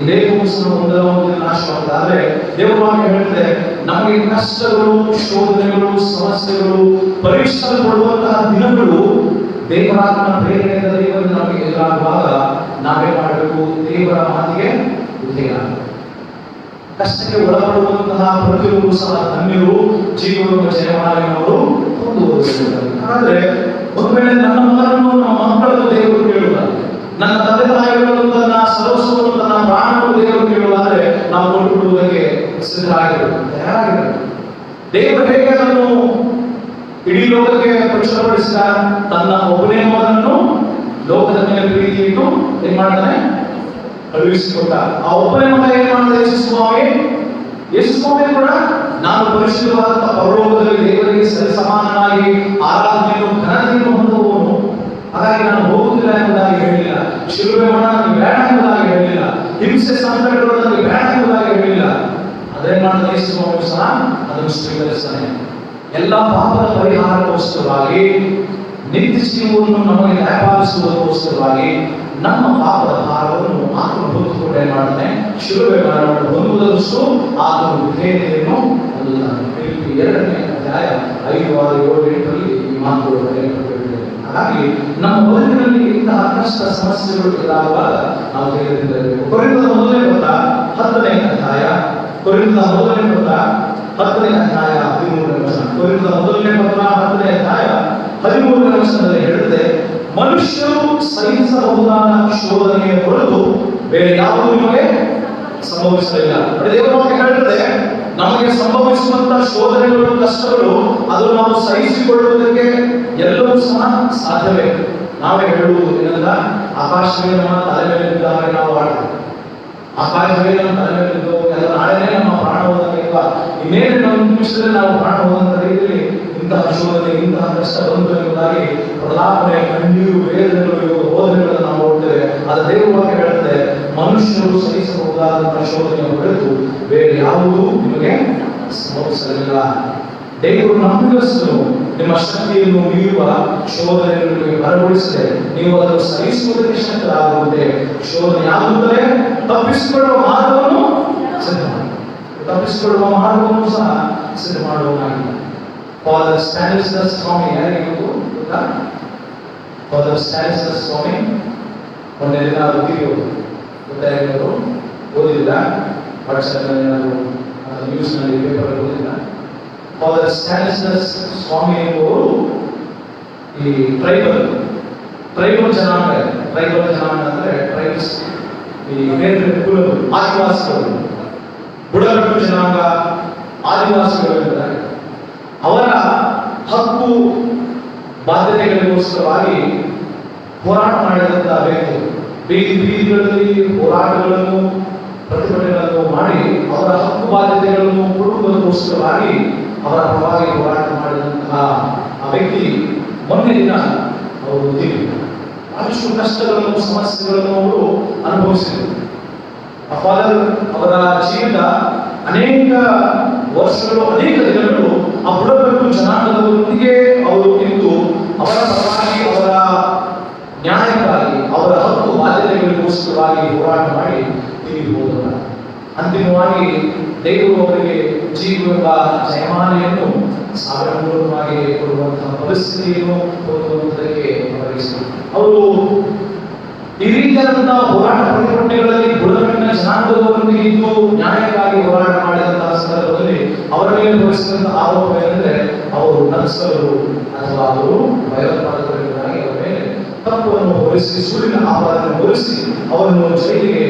ಇದೇ ಕೂಸು ಒಂದರ ಒಂದು ನಾಶವಾಗ್ತದೆ. ಆದರೆ ದೇವರ ವಾಕ್ಯ ಹೇಳ್ತದೆ, ನಮಗೆ ಕಷ್ಟಗಳು, ಶೋಧನೆಗಳು, ಸಮಸ್ಯೆಗಳು, ಪರೀಕ್ಷಿಸಲ್ಪಡುವಂತಹ ದಿನಗಳು ದೇವರಾತ್ಮನ ಪ್ರೇರಣೆಯಿಂದ ದೇವರಿಂದ ನಮಗೆ ಎದುರಾಗುವಾಗ ನಾವೇ ಮಾಡಬೇಕು? ದೇವರ ಮಾತಿಗೆ ವಿಧೇಯರಾಗಬೇಕು. ಕಷ್ಟಕ್ಕೆ ಒಳಪಡುವಂತಹ ಪ್ರತಿಯೊಬ್ಬರು ಸಹ ಧನ್ಯರು, ಜೀವನವನ್ನು ಜಯಮಾಲಿನವರು ಹೊಂದುವರು. ಆದರೆ ಒಂದು ವೇಳೆ ನನ್ನ ಮಗನನ್ನು, ನಮ್ಮ ಮಕ್ಕಳನ್ನು ದೇವರು ಕೇಳುವುದಾದರೆ, ನನ್ನ ತಂದೆ ತಾಯಿಗಳನ್ನು, ತನ್ನ ಸರ್ವಸ್ವವನ್ನು, ತನ್ನ ಪ್ರಾಣವನ್ನು ದೇವರು ಕೇಳುವುದಾದರೆ ನಾವು ಕೊಟ್ಟುಬಿಡುವುದಕ್ಕೆ ಸಿದ್ಧರಾಗಿರಬೇಕು, ತಯಾರಾಗಿರಬೇಕು. ದೇವರು ಹೇಗೆ ಅದನ್ನು ಇಡೀ ಲೋಕಕ್ಕೆ ಪ್ರಚುರಪಡಿಸಿದ ತನ್ನ ಒಬ್ಬನೇ ಮಗನನ್ನು ಲೋಕದ ಮೇಲೆ ಪ್ರೀತಿಯಿಟ್ಟು ಏನ್ ಮಾಡ್ತಾನೆ? ಕಳುಹಿಸಿಕೊಟ್ಟ. ಆ ಒಬ್ಬನೇ ಮಗ ಏನ್ ಮಾಡಿದ? ಯೇಸು ಸ್ವಾಮಿ ಕೂಡ ನಾನು ಪರಿಶುದ್ಧವಾದಂತಹ ಪರಲೋಕದಲ್ಲಿ ದೇವರಿಗೆ ಸರಿಸಮಾನನಾಗಿ ಆರಾಧನೆಯನ್ನು, ಘನತೆಯನ್ನು ಹೊಂದುವವನು, ಹಾಗಾಗಿ ನಾನು ಹೋಗುತ್ತಿಲ್ಲ ಎಂಬುದಾಗಿ ಹೇಳಿಲ್ಲ. ಶಿಲುಬೆ ಮರಣ ನನಗೆ ಬೇಡ ಎಂಬುದಾಗಿ ಹೇಳಿಲ್ಲ. ಹಿಂಸೆ ಸಂಕಟಗಳು ನನಗೆ ಬೇಡ ಎಂಬುದಾಗಿ ಹೇಳಿಲ್ಲ. ಅದೇನ್ ಮಾಡಿದ? ಯೇಸು ಸ್ವಾಮಿ ಸಹ ಅದನ್ನು ಸ್ವೀಕರಿಸ್ತಾನೆ. ಎಲ್ಲ ಪಾಪದ ಪರಿಹಾರಕ್ಕೋಸ್ಕರವಾಗಿ, ನಿತ್ಯ ಜೀವವನ್ನು ನಮಗೆ ದಯಪಾಲಿಸುವುದಕ್ಕೋಸ್ಕರವಾಗಿ ನಮ್ಮ ಪಾಪದ ಭಾರವನ್ನು ಆತನು ಹೊತ್ತುಕೊಂಡು ಏನ್ ಮಾಡ್ತಾನೆ? ಶಿಲುಬೆ ಮರಣವನ್ನು ಹೊಂದುವುದಷ್ಟು ಆತನು ವಿಧೇಯತೆಯನ್ನು ಹೊಂದುತ್ತಾನೆ. ಫಿಲಿಪ್ಪಿ 2ನೇ ಅಧ್ಯಾಯ 5, 6, 7, 8ರಲ್ಲಿ ಈ ಮಾತುಗಳು ಬರೆಯಲ್ಪಟ್ಟಿವೆ. ಹಾಗಾಗಿ ನಮ್ಮ ಬದುಕಿನಲ್ಲಿ ಇಂತಹ ಕಷ್ಟ ಸಮಸ್ಯೆಗಳು ಎದುರಾಗುವಾಗ ನಾವು ಧೈರ್ಯದಿಂದಿರಬೇಕು. ಕೊರಿಂಥದ ಮೊದಲನೇ ಪತ್ರ 10ನೇ ಅಧ್ಯಾಯ, ಕೊರಿಂಥದ ಮೊದಲನೇ ಪತ್ರ 10ನೇ ಅಧ್ಯಾಯ 13ನೇ ವಚನ. ಕೊರಿಂಥದ ಮೊದಲನೇ ಪತ್ರ 10ನೇ ಅಧ್ಯಾಯ 13ನೇ ವಚನದಲ್ಲಿ ಹೇಳುತ್ತದೆ, ಮನುಷ್ಯರು ಸಹಿಸಬಹುದಾದ ಶೋಧನೆಯ ಹೊರತು ಬೇರೆ ಯಾವುದೂ ನಿಮಗೆ ಸಂಭವಿಸಲಿಲ್ಲ. ದೇವರ ವಾಕ್ಯ ಹೇಳುತ್ತದೆ, ನಮಗೆ ಸಂಭವಿಸುವಂತಹ ಶೋಧನೆಗಳು, ಕಷ್ಟಗಳು, ಅದು ನಾವು ಸಹಿಸಿಕೊಳ್ಳುವುದಕ್ಕೆ ಎಲ್ಲವೂ ಸಹ ಸಾಧ್ಯವೇ. ನಾವೇ ಹೇಳುವುದು ಏನಂತ, ಆಕಾಶವೇ ನಮ್ಮ ತಲೆ ಮೇಲೆ ಬಿದ್ದಾಗ ನಾವು ಆಡ್ತೇವೆ. ಆಕಾಶವೇ ನಮ್ಮ ತಲೆ ಮೇಲೆ ಬಿದ್ದು ಎಲ್ಲ ನಾಳೆನೇ ನಮ್ಮ ಪ್ರಾಣ ಹೋದಂಗೆ, ಇನ್ನೇನು ನಮ್ಮ ನಿಮಿಷದಲ್ಲಿ ನಾವು ಪ್ರಾಣ ಹೋದಂತ ರೀತಿಯಲ್ಲಿ ಇಂತಹ ಶೋಧನೆ, ಇಂತಹ ಕಷ್ಟ ಬಂತು ಎಂಬುದಾಗಿ ಪ್ರಲಾಪನೆ, ಕಣ್ಣೀರು, ವೇದನೆಗಳು, ಬೋಧನೆಗಳನ್ನು ನಾವು ನೋಡ್ತೇವೆ. ಅದು ದೇವರ ವಾಕ್ಯ ಹೇಳುತ್ತದೆ, ಮನುಷ್ಯರು ಸಹಿಸಬಹುದಾದಂತಹ ಶೋಧನೆಯ ಹೊರತು ಬೇರೆ ಯಾವುದೂ ನಿಮಗೆ ಸಂಭವಿಸಲಿಲ್ಲ. ದೇವರು ನಂಬಿಗಸ್ತನು, ನಿಮ್ಮ ಶಕ್ತಿಯನ್ನು ಮೀರುವ ಶೋಧನೆಯನ್ನು ನಿಮಗೆ ಬರಗೊಳಿಸದೆ ನೀವು ಅದನ್ನು ಸಹಿಸುವುದಕ್ಕೆ ಶಕ್ತರಾಗುವಂತೆ ಶೋಧನೆ ಆಗುತ್ತದೆ. ತಪ್ಪಿಸಿಕೊಳ್ಳುವ ಮಾರ್ಗವನ್ನು ಸಿದ್ಧ ಮಾಡಿ, ತಪ್ಪಿಸಿಕೊಳ್ಳುವ ಮಾರ್ಗವನ್ನು ಸಹ ಸಿದ್ಧ ಮಾಡುವನಾಗಿಲ್ಲ. ಫಾದರ್ ಸ್ಟ್ಯಾನಿಸ್ಲಸ್ ಸ್ವಾಮಿ ಯಾರಿಗೆ ಗೊತ್ತಾ? ಫಾದರ್ ಸ್ಟ್ಯಾನಿಸ್ಲಸ್ ಸ್ವಾಮಿ ಒಂದೇ ದಿನ ಓದಿರೋದು ಗೊತ್ತಾಗಿರೋರು ಓದಿಲ್ಲ, ವಾಟ್ಸ್ಆಪ್ನಲ್ಲಿ ಏನಾದರೂ ನ್ಯೂಸ್ನಲ್ಲಿ, ಪೇಪರಲ್ಲಿ ಓದಿಲ್ಲ. ಫಾದರ್ ಸ್ಟ್ಯಾನಿಸ್ಲಸ್ ಸ್ವಾಮಿ ಎಂಬುವರು ಈ ಟ್ರೈಬಲ್ ಜನಾಂಗ, ಟ್ರೈಬಲ್ ಜನಾಂಗ ಅಂದ್ರೆ ಟ್ರೈಬ್ಸ್, ಈ ಬೇರೆ ಕುಲಗಳು, ಆದಿವಾಸಿಗಳು, ಬುಡಕಟ್ಟು ಜನಾಂಗ, ಆದಿವಾಸಿಗಳು ಇದ್ದಾರೆ. ಅವರ ಹಕ್ಕು ಬಾಧ್ಯತೆಗಳಿಗೋಸ್ಕರವಾಗಿ ಹೋರಾಟ ಮಾಡಿದಂತಹ ವ್ಯಕ್ತಿ, ಬೀದಿಗಳಲ್ಲಿ ಹೋರಾಟಗಳನ್ನು, ಪ್ರತಿಭಟನೆಗಳನ್ನು ಮಾಡಿ ಅವರ ಹಕ್ಕು ಬಾಧ್ಯತೆಗಳನ್ನು ಕೊಡುವುದಕ್ಕೋಸ್ಕರವಾಗಿ ಅವರ ಪರವಾಗಿ ಹೋರಾಟ ಮಾಡಿದಂತಹ ಆ ವ್ಯಕ್ತಿ ಮೊನ್ನೆ ದಿನ ಅವರು ಬಹಳಷ್ಟು ಕಷ್ಟಗಳನ್ನು, ಸಮಸ್ಯೆಗಳನ್ನು ಅವರು ಅನುಭವಿಸಿದರು. ಆ ಫಾದರ್ ಅವರ ಜೀವಿತ ಅನೇಕ ವರ್ಷಗಳು, ಅನೇಕ ದಿನಗಳು ಆ ಬುಡಕಟ್ಟು ಜನಾಂಗದವರೊಂದಿಗೆ ಅವರು ನಿಂತು ಅವರ ಪರವಾಗಿ, ಅವರ ನ್ಯಾಯಕ್ಕಾಗಿ, ಅವರ ಹಕ್ಕು ಬಾಧ್ಯತೆಗಳಿಗೋಸ್ಕರವಾಗಿ ಹೋರಾಟ ಮಾಡಿ ತೀರಿ ಹೋದವರು. ಅಂತಿಮವಾಗಿ ದೇವರು ಅವರಿಗೆ ಜೀವವೆಂಬ ಜಯಮಾಲೆಯನ್ನು ಪರಿಸ್ಥಿತಿಯನ್ನು ಹೋಗುವುದಕ್ಕೆ ಅವರು ಈ ರೀತಿಯಾದಂತಹ ಹೋರಾಟ ಪ್ರತಿಭಟನೆಗಳಲ್ಲಿ ಗುಣಮಟ್ಟಿನ ಜನಾಂಗದವರೊಂದಿಗೆ ಇದ್ದು ನ್ಯಾಯಕ್ಕಾಗಿ ಹೋರಾಟ ಮಾಡಿದಂತಹ ಸಂದರ್ಭದಲ್ಲಿ ಅವರ ಮೇಲೆ ಹೊರಿಸಿದಂತಹ ಆರೋಪವೇನೆಂದರೆ ಅವರು ನಕ್ಸಲರು ಅಥವಾ ಅವರು ಭಯೋತ್ಪಾದಕರಿಗಾಗಿ ಅವರ ಮೇಲೆ ತಪ್ಪನ್ನು ಹೊರಿಸಿ ಸುಳ್ಳಿನ ಆಪಾದನೆ ಹೊರಿಸಿ ಅವರನ್ನು ಜೈಲಿಗೆ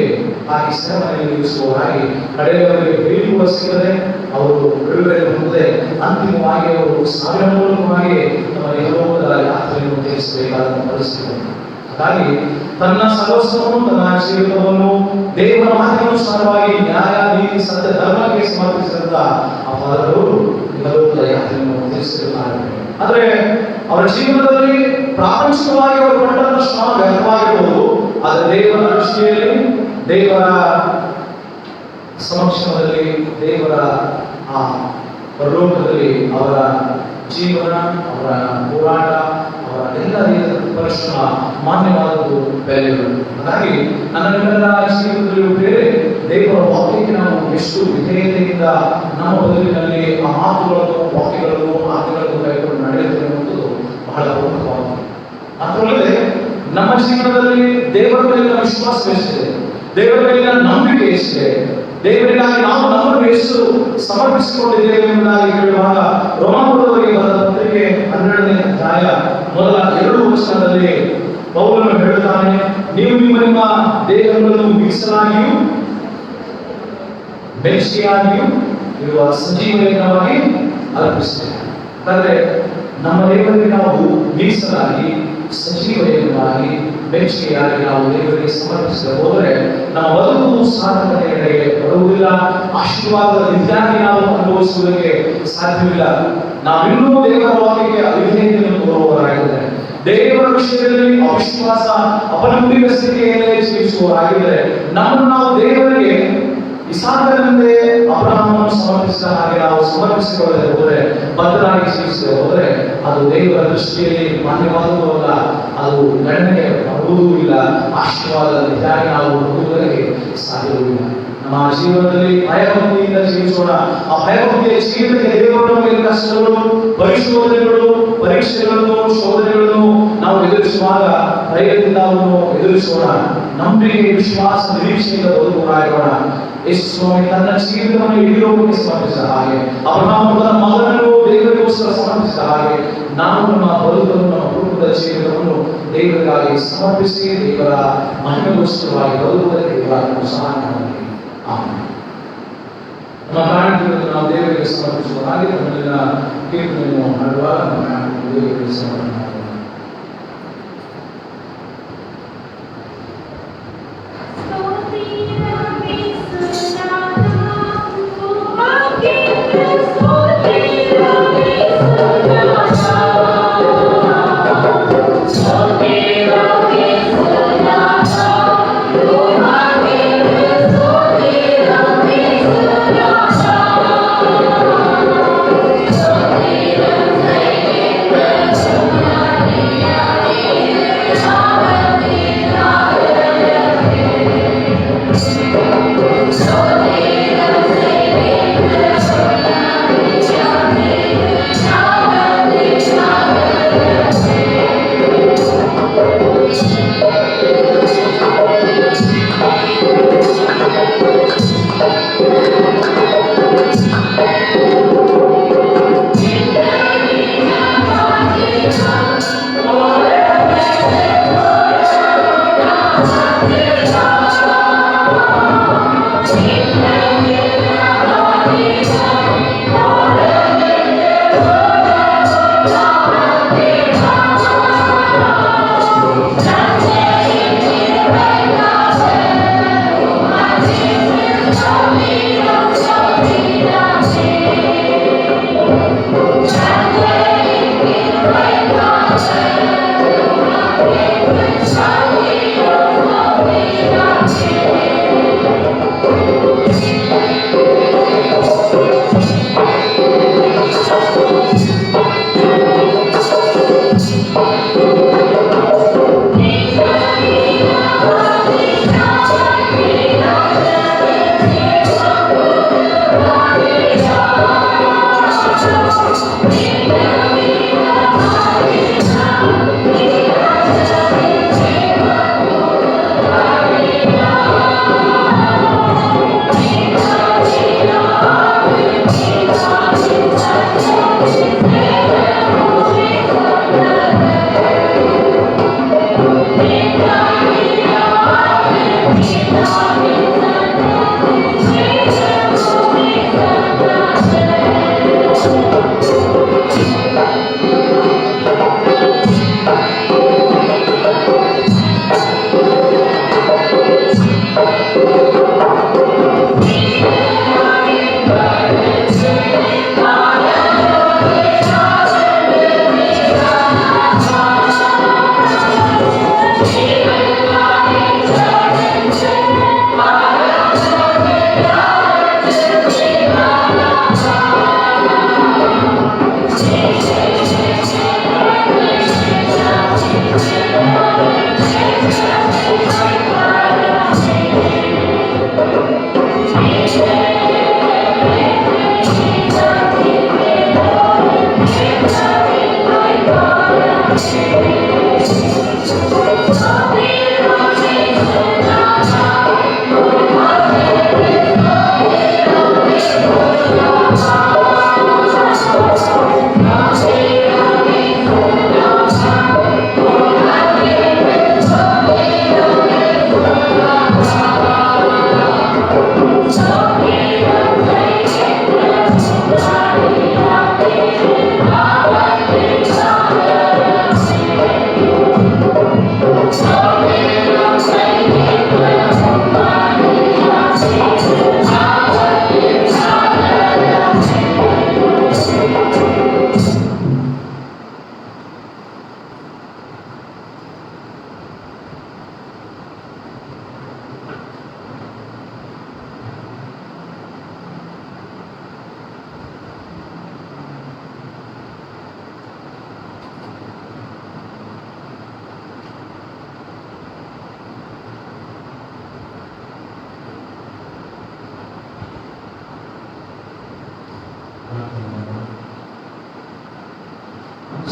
ಹಾಕಿ ಸೆರೆಮನೆಯಲ್ಲಿ ಇರಿಸುವವರಾಗಿ ಕಡೆಯವರಿಗೆ ಬೇಲಿ ಕೂಡ ಸಿಗದೆ ಅವರು ಬಿಡುಗಡೆ ಹೊಂದದೆ ಅಂತಿಮವಾಗಿ ಅವರು ಸಾವಿನ ಮೂಲಕವಾಗಿ ತಮ್ಮ ಯೆಹೋವನ ಯಾತ್ರೆಯನ್ನು ತ್ಯಜಿಸಬೇಕಾದ ಪರಿಸ್ಥಿತಿ. ಹಾಗಾಗಿ ತನ್ನ ಸರ್ವಸ್ವವನ್ನು ತನ್ನ ಜೀವಿತವನ್ನು ದೇವರ ಮಾತಿನನುಸಾರವಾಗಿ ನ್ಯಾಯ ನೀತಿ ಸತ್ಯ ಧರ್ಮಕ್ಕೆ ಸಮರ್ಪಿಸಿದಂತ ಆ ಫಾದರವರು ಯೆಹೋವನ ಯಾತ್ರೆಯನ್ನು ತ್ಯಜಿಸಿರುತ್ತಾರೆ. ಆದರೆ ಅವರ ಜೀವನದಲ್ಲಿ ಪ್ರಾಪಂಚಿಕವಾಗಿ ಅವರು ಪಟ್ಟಂತ ಶ್ರಮ ವ್ಯರ್ಥವಾಗಿರಬಹುದು, ಆದರೆ ದೇವರ ದೃಷ್ಟಿಯಲ್ಲಿ ದೇವರ ಸಮಕ್ಷಮದಲ್ಲಿ ದೇವರ ಆ ಪರಲೋಕದಲ್ಲಿ ಅವರ ಜೀವನ, ಅವರ ಹೋರಾಟ, ಅವರ ಎಲ್ಲ ರೀತಿಯ ಪರಿಶ್ರಮ ಮಾನ್ಯವಾದದ್ದು ಬೆಲೆಗಳು. ಹಾಗಾಗಿ ನನ್ನೆಲ್ಲರ ಜೀವನದಲ್ಲಿ ಬೇರೆ ದೇವರ ವಾಕ್ಯಕ್ಕೆ ನಾವು ಎಷ್ಟು ವಿಧೇಯತೆಯಿಂದ ನಮ್ಮ ಬದುಕಿನಲ್ಲಿ ಆ ಮಾತುಗಳನ್ನು, ವಾಕ್ಯಗಳನ್ನು, ಆಜ್ಞೆಗಳನ್ನು ಕೈಗೊಂಡು ನಡೆಯುತ್ತೇವೆ ಅನ್ನುವುದು ಬಹಳ ಪ್ರಮುಖವಾಗಿದೆ. ಮಾತ್ರವಲ್ಲದೆ ನಮ್ಮ ಜೀವನದಲ್ಲಿ ದೇವರ ಮೇಲಿನ ವಿಶ್ವಾಸ ಎಷ್ಟಿದೆ, ದೇವರ ಮೇಲಿನ ನಂಬಿಕೆ ಎಷ್ಟಿದೆ, ದೇವರಿಗಾಗಿ ನಾವು ನಮ್ಮನ್ನು ಎಷ್ಟು ಸಮರ್ಪಿಸಿಕೊಂಡಿದ್ದೇವೆ ಎಂಬುದಾಗಿ ಹೇಳುವಾಗ ರೋಮಾಪುರದವರಿಗೆ ಬರೆದ ಪತ್ರಿಕೆ 12ನೇ ಅಧ್ಯಾಯ ಮೊದಲ 2 ವಚನದಲ್ಲಿ ಪೌಲನು ಹೇಳುತ್ತಾನೆ, ನೀವು ನಿಮ್ಮ ದೇಹಗಳನ್ನು ಮೀಸಲಾಗಿಯೂ ಬೆಂಕಿಯಾಗಿಯೂ ಇರುವ ಸಜೀವ ಯಜ್ಞವಾಗಿ ಅರ್ಪಿಸುತ್ತೇವೆ. ಅಂದರೆ ನಮ್ಮ ದೇವರಿಗೆ ನಾವು ಮೀಸಲಾಗಿ ಸಜೀವ ಯಜ್ಞವಾಗಿ ಬೆಂಕಿಯಾಗಿ ನಾವು ದೇವರಿಗೆ ಸಮರ್ಪಿಸದೆ ಹೋದರೆ ನಮ್ಮ ಬದುಕು ಸಾರ್ಥಕತೆಗೆ ಬರುವುದಿಲ್ಲ, ಆಶೀರ್ವಾದದ ನಿತ್ಯಾಗಿ ನಾವು ಅನುಭವಿಸುವುದಕ್ಕೆ ಸಾಧ್ಯವಿಲ್ಲ. ನಾವಿನ್ನೂ ದೇವರ ವಾಕ್ಯಕ್ಕೆ ಅವಿಧೇಯತೆಯನ್ನು ತೋರುವವರಾಗಿದ್ದರೆ, ದೇವರ ವಿಷಯದಲ್ಲಿ ಅವಿಶ್ವಾಸ ಅಪನಂಬಿಕ ಸ್ಥಿತಿಯಲ್ಲೇ ಜೀವಿಸುವವರಾಗಿದ್ದರೆ, ನಮ್ಮನ್ನು ನಾವು ದೇವರಿಗೆ ಇಸಾಕನಂತೆ ಅಬ್ರಹಾಮನನ್ನು ಸಮರ್ಪಿಸಿದ ಹಾಗೆ ನಾವು ಸಮರ್ಪಿಸಿಕೊಳ್ಳದೆ ಹೋದರೆ, ಬದ್ಧರಾಗಿ ಜೀವಿಸದೆ ಹೋದರೆ ಅದು ದೇವರ ದೃಷ್ಟಿಯಲ್ಲಿ ಮಾನ್ಯವಾದದ್ದು ಅಲ್ಲ, ಅದು ಗಣನೆಗೆ ಬರುವುದೂ ಇಲ್ಲ, ಆಶೀರ್ವಾದದ ನಿಜಾಗಿ ನಾವು ಹೊಂದುವುದಕ್ಕೆ ಸಾಧ್ಯವಿಲ್ಲ. ನಮ್ಮ ಜೀವನದಲ್ಲಿ ಭಯಭಕ್ತಿಯಿಂದ ಜೀವಿಸೋಣ. ಆ ಭಯಭಕ್ತಿಯ ಜೀವಿತಕ್ಕೆ ದೇವರ ಮೇಲೆ ಕಷ್ಟಗಳು, ಪರಿಶೋಧನೆಗಳು, ಪರೀಕ್ಷೆಗಳನ್ನು, ಶೋಧನೆಗಳನ್ನು ನಾವು ಎದುರಿಸುವಾಗ ಧೈರ್ಯದಿಂದ ಅವನ್ನು ಎದುರಿಸೋಣ. ನಂಬಿಕೆ, ವಿಶ್ವಾಸ, ನಿರೀಕ್ಷೆಯಿಂದ ಬದುಕುವವರಾಗೋಣ. ಯೇಸು ಸ್ವಾಮಿ ತನ್ನ ಜೀವಿತವನ್ನು ಇಡೀ ಲೋಕಕ್ಕೆ ಸಮರ್ಪಿಸಿದ ಹಾಗೆ, ಅಬ್ರಹಾಮ ತನ್ನ ಮಗನನ್ನು ದೇವರಿಗೋಸ್ಕರ ಸಮರ್ಪಿಸಿದ ಹಾಗೆ, ನಾವು ನಮ್ಮ ಬದುಕನ್ನು, ನಮ್ಮ ಕುಟುಂಬದ ಜೀವಿತವನ್ನು ದೇವರಿಗಾಗಿ ಸಮರ್ಪಿಸಿ ದೇವರ ಮಹಿಮೆಗೋಸ್ಕರವಾಗಿ ಬದುಕುವುದಕ್ಕೆ ದೇವರ ಸಹಾಯ ಮಾಡಲಿ. ಆಮೆನ್. ನಮ್ಮ ಪ್ರಾಣಗಳನ್ನು ನಾವು ದೇವರಿಗೆ ಸಮರ್ಪಿಸುವ ಹಾಗೆ ನಮ್ಮಲ್ಲಿನ ಕೀರ್ತನೆಯನ್ನು ಹಾಡುವ ದೇವರಿಗೆ ಸಮರ್ಪಣೆ ಮಾಡೋಣ. Thank you.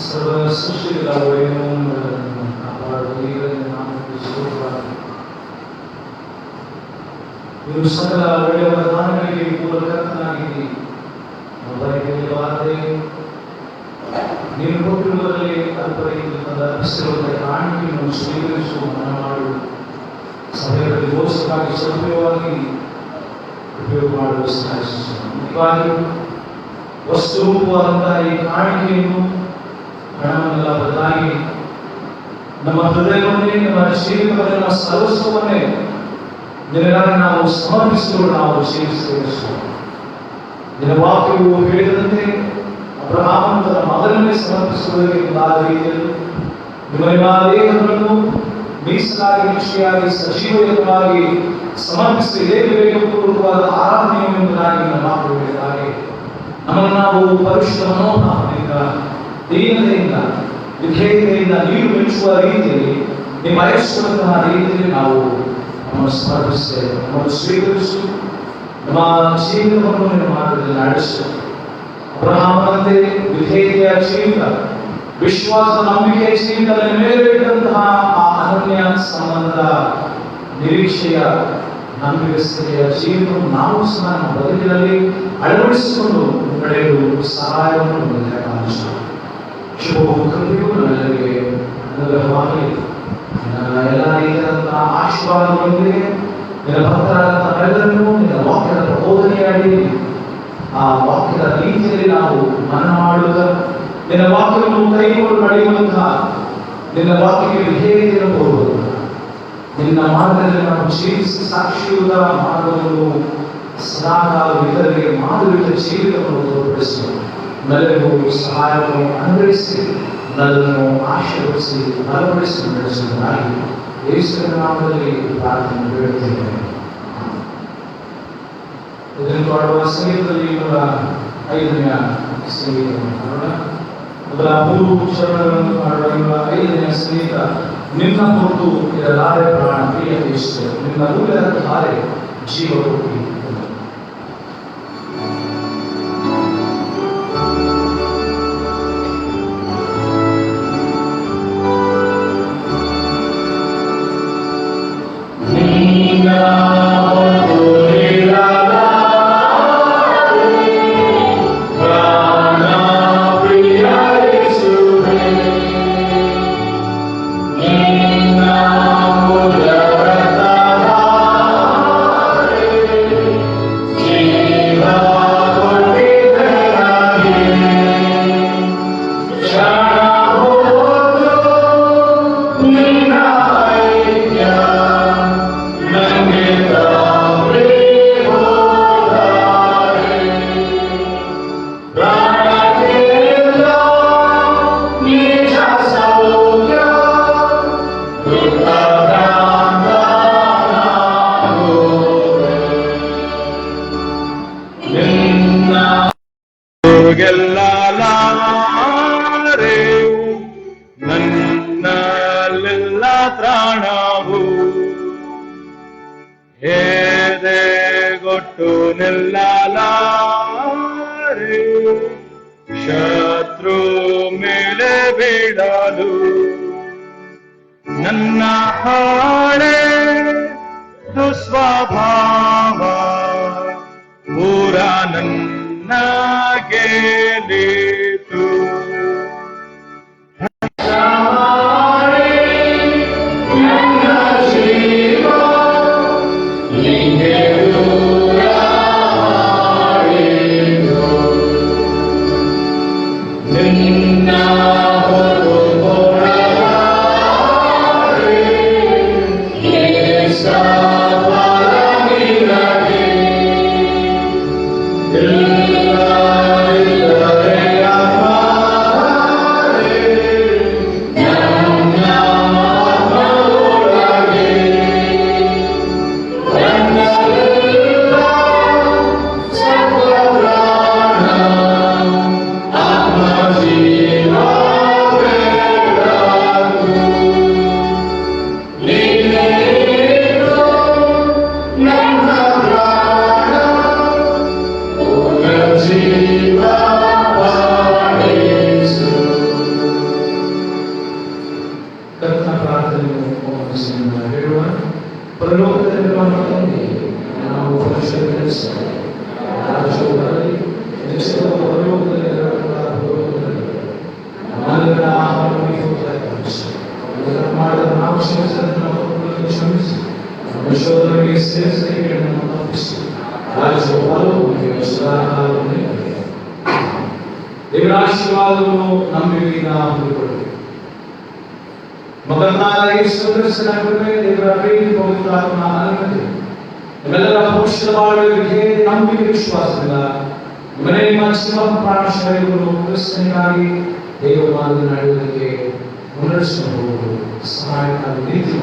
ಸರ್ವ ಸೃಷ್ಟಿಗಳ ಒಡೆಯನನ್ನು ಕಾಪಾಡುವುದರಿಂದ ನಾಮಕ್ಕೆ ಸ್ತೋತ್ರವಾಗಲಿ. ನೀನು ಸಕಲ ಒಳ್ಳೆಯ ವರದಾನಗಳಿಗೆ ಮೂಲಕರ್ತನಾಗಿದ್ದಿ. ಒಬ್ಬರಿಗೆ ನೀನು ಕೊಟ್ಟಿರುವುದರಲ್ಲಿ ಅಲ್ಪರಿಗೆ ಅರ್ಪಿಸಿರುವುದರ ಕಾಣಿಕೆಯನ್ನು ಸ್ವೀಕರಿಸುವ ಮನ ಮಾಡು. ಸಭೆಗಳಲ್ಲಿ ಗೋಸ್ಕರವಾಗಿ ಸೌಮ್ಯವಾಗಿ ಉಪಯೋಗ ಮಾಡಲು ಸಹಾಯಿಸು. ನಿಜವಾಗಿಯೂ ವಸ್ತುರೂಪವಾದಂತಹ ಈ ಕಾಣಿಕೆಯನ್ನು ಹಣವನ್ನೆಲ್ಲ ಬದಲಾಗಿ ನಮ್ಮ ಹೃದಯವನ್ನೇ, ನಮ್ಮ ಜೀವಿತವನ್ನೇ, ನಮ್ಮ ಸರ್ವಸ್ವವನ್ನೇ ನಿನಗಾಗಿ ನಾವು ಸಮರ್ಪಿಸಿಕೊಂಡು ನಾವು ಸೇವಿಸುವ ನಿನ್ನ ವಾಕ್ಯವು ಹೇಳಿದಂತೆ ಅಬ್ರಹಾಮನು ತನ್ನ ಮಗನನ್ನೇ ಸಮರ್ಪಿಸುವುದಕ್ಕೆ ಮುಂದಾದ ರೀತಿಯಲ್ಲಿ ನಿಮ್ಮ ದೇಹಗಳನ್ನು ಮೀಸಲಾಗಿ, ನಿಷ್ಠೆಯಾಗಿ, ಸಜೀವವಾಗಿ ಸಮರ್ಪಿಸಿ ವಿವೇಕಪೂರ್ವಕವಾದ ಆರಾಧನೆಯೆಂಬುದಾಗಿ ನಮ್ಮ ಮಾತು ಹೇಳಿದಾಗೆ ನಮ್ಮನ್ನು ನಾವು ಪರಿಶುದ್ಧ ಮನೋಭಾವದಿಂದ, ದೀನತೆಯಿಂದ, ವಿಧೇಯತೆಯಿಂದ ನೀರು ಮೆಚ್ಚುವ ರೀತಿಯಲ್ಲಿ ನಿಮ್ಮ ಬಯಸುವಂತಹ ರೀತಿಯಲ್ಲಿ ನಾವು ನಮ್ಮನ್ನು ಸಮರ್ಪಿಸ್ತೇವೆ. ನಮ್ಮನ್ನು ಸ್ವೀಕರಿಸು, ನಮ್ಮ ಜೀವನವನ್ನು ನಿಮ್ಮ ಮಾರ್ಗದಲ್ಲಿ ನಡೆಸು. ಅಬ್ರಹಾಮನಂತೆ ವಿಧೇಯತೆಯ ಜೀವಿತ, ವಿಶ್ವಾಸ, ನಂಬಿಕೆಯ ಜೀವಿತ ಮೇಲೆ ಇಟ್ಟಂತಹ ಆ ಅನನ್ಯ ಸಂಬಂಧ, ನಿರೀಕ್ಷೆಯ, ನಂಬಿಕೆಯ ಜೀವಿತವನ್ನು ನಾವು ಸಹ ನಮ್ಮ ಬದುಕಿನಲ್ಲಿ ಅಳವಡಿಸಿಕೊಂಡು ನಡೆಯಲು ಸಹಾಯವನ್ನು ಕಾಣಿಸು. ಶುಭವು ಕೃಪೆಯು ನನ್ನೆಲ್ಲರಿಗೆ ಅನುಗ್ರಹವಾಗಲಿ. ಎಲ್ಲ ರೀತಿಯಾದಂತಹ ಆಶೀರ್ವಾದಗಳೊಂದಿಗೆ ನಿನ್ನ ಭಕ್ತರಾದಂತಹ ಎಲ್ಲರನ್ನೂ ನಿನ್ನ ವಾಕ್ಯದ ಪ್ರಬೋಧನೆಯಾಗಿ ಆ ವಾಕ್ಯದ ರೀತಿಯಲ್ಲಿ ನಾವು ಮನನ ಮಾಡುತ್ತ ನಿನ್ನ ವಾಕ್ಯವನ್ನು ಕೈಗೊಂಡು ನಡೆಯುವಂತಹ, ನಿನ್ನ ವಾಕ್ಯಕ್ಕೆ ವಿಧೇಯತೆಯನ್ನು ಕೊಡುವಂತಹ, ನಿನ್ನ ಮಾರ್ಗದಲ್ಲಿ ನಾವು ಜೀವಿಸಿ ಸಾಕ್ಷಿಯುತ ಮಾರ್ಗವನ್ನು ಸದಾಕಾಲ ಇತರರಿಗೆ ಮಾದರಿಯುತ ಜೀವಿತವನ್ನು ತೋರ್ಪಡಿಸಿ ನಲ್ಲರಿಗೂ ಸಹಾಯವನ್ನು ಅನುಗ್ರಹಿಸಿ ನನ್ನನ್ನು ಆಶೀರ್ವದಿಸಿ ಬಲಪಡಿಸಿ ನಡೆಸುವುದಾಗಿ ಯೇಸುವಿನ ನಾಮದಲ್ಲಿ ಪ್ರಾರ್ಥನೆ ಬೇಡುತ್ತೇವೆ. ಇದನ್ನು ಮಾಡುವ ಸಂಗೀತದಲ್ಲಿ 5ನೇ ಸಂಗೀತವನ್ನು ಮಾಡೋಣ. ಮೊದಲ 3 ಚರಣಗಳನ್ನು ಮಾಡುವ 5ನೇ ಸಂಗೀತ. ನಿನ್ನ ಹೊರತು ಇರಲಾರೆ ಪ್ರಾಣ ಪ್ರಿಯ ಯೇಸುವೆ, ನಿನ್ನ ಮೂಲಕ ಹಾರೆ ಜೀವ ಕೊಟ್ಟಿ. ನನ್ನಲ್ಲೆಲ್ಲ ತ್ರಾಣವು ಎದೆಗೊಟ್ಟು ನಿಲ್ಲಲಾರೆ, ಶತ್ರು ಮೇಲೆ ಬೀಳಲು ನನ್ನ ಹಾಳೆ ದುಸ್ವಭಾವ ಪೂರ ನನ್ನ ಗೆಲಿತು. ನಾವು ಪರಿಶೀಲಿಸುತ್ತೇವೆ. ರಾಜ್ಯಗಳಲ್ಲಿ ನಿಶ್ಚಿತ ಪರಲೋಕದಲ್ಲಿ ನಮ್ಮೆಲ್ಲರ ಆಹಾರವನ್ನು ಕ್ಷಮಿಸಿ. ಮಾಡಿದ ನಾವು ಕ್ಷಮಿಸಿದಂತೆ ನಮ್ಮ ತಪ್ಪುಗಳನ್ನು ಕ್ಷಮಿಸಿ. ನಮ್ಮ ಶೋಧನೆಗೆ ಸೇರಿಸಿ ನಮ್ಮನ್ನು ತಪ್ಪಿಸಿ. ರಾಜ್ಯಪಾಲವು ನಮಗೆ ಸದಾಕಾಲವನ್ನು ದೇವರ ಆಶೀರ್ವಾದವನ್ನು ನಮ್ಮಿಂದ ಹೊಂದಿಕೊಳ್ಳಿ. ಮಗನಾದ ಯೇಸು ಕ್ರಿಸ್ತನ ಕೃಪೆ, ದೇವರ ಪ್ರೀತಿ, ಪವಿತ್ರಾತ್ಮನ ಅನುಗ್ರಹ ನಮ್ಮೆಲ್ಲರ ಭವಿಷ್ಯದ ಬಾಳುವಿಕೆ, ನಂಬಿಕೆ, ವಿಶ್ವಾಸದಿಂದ ಮನೆ ನಿಮ್ಮ ಪ್ರಾಣಶೈಲಿಗಳು ಕ್ರಿಸ್ತನಿಗಾಗಿ ದೇವ ಮಾರ್ಗ ನಡೆಯುವುದಕ್ಕೆ ಮುನ್ನಡೆಸಿಕೊಂಡು ಸಹಾಯಕಾರಿ ನೀತಿ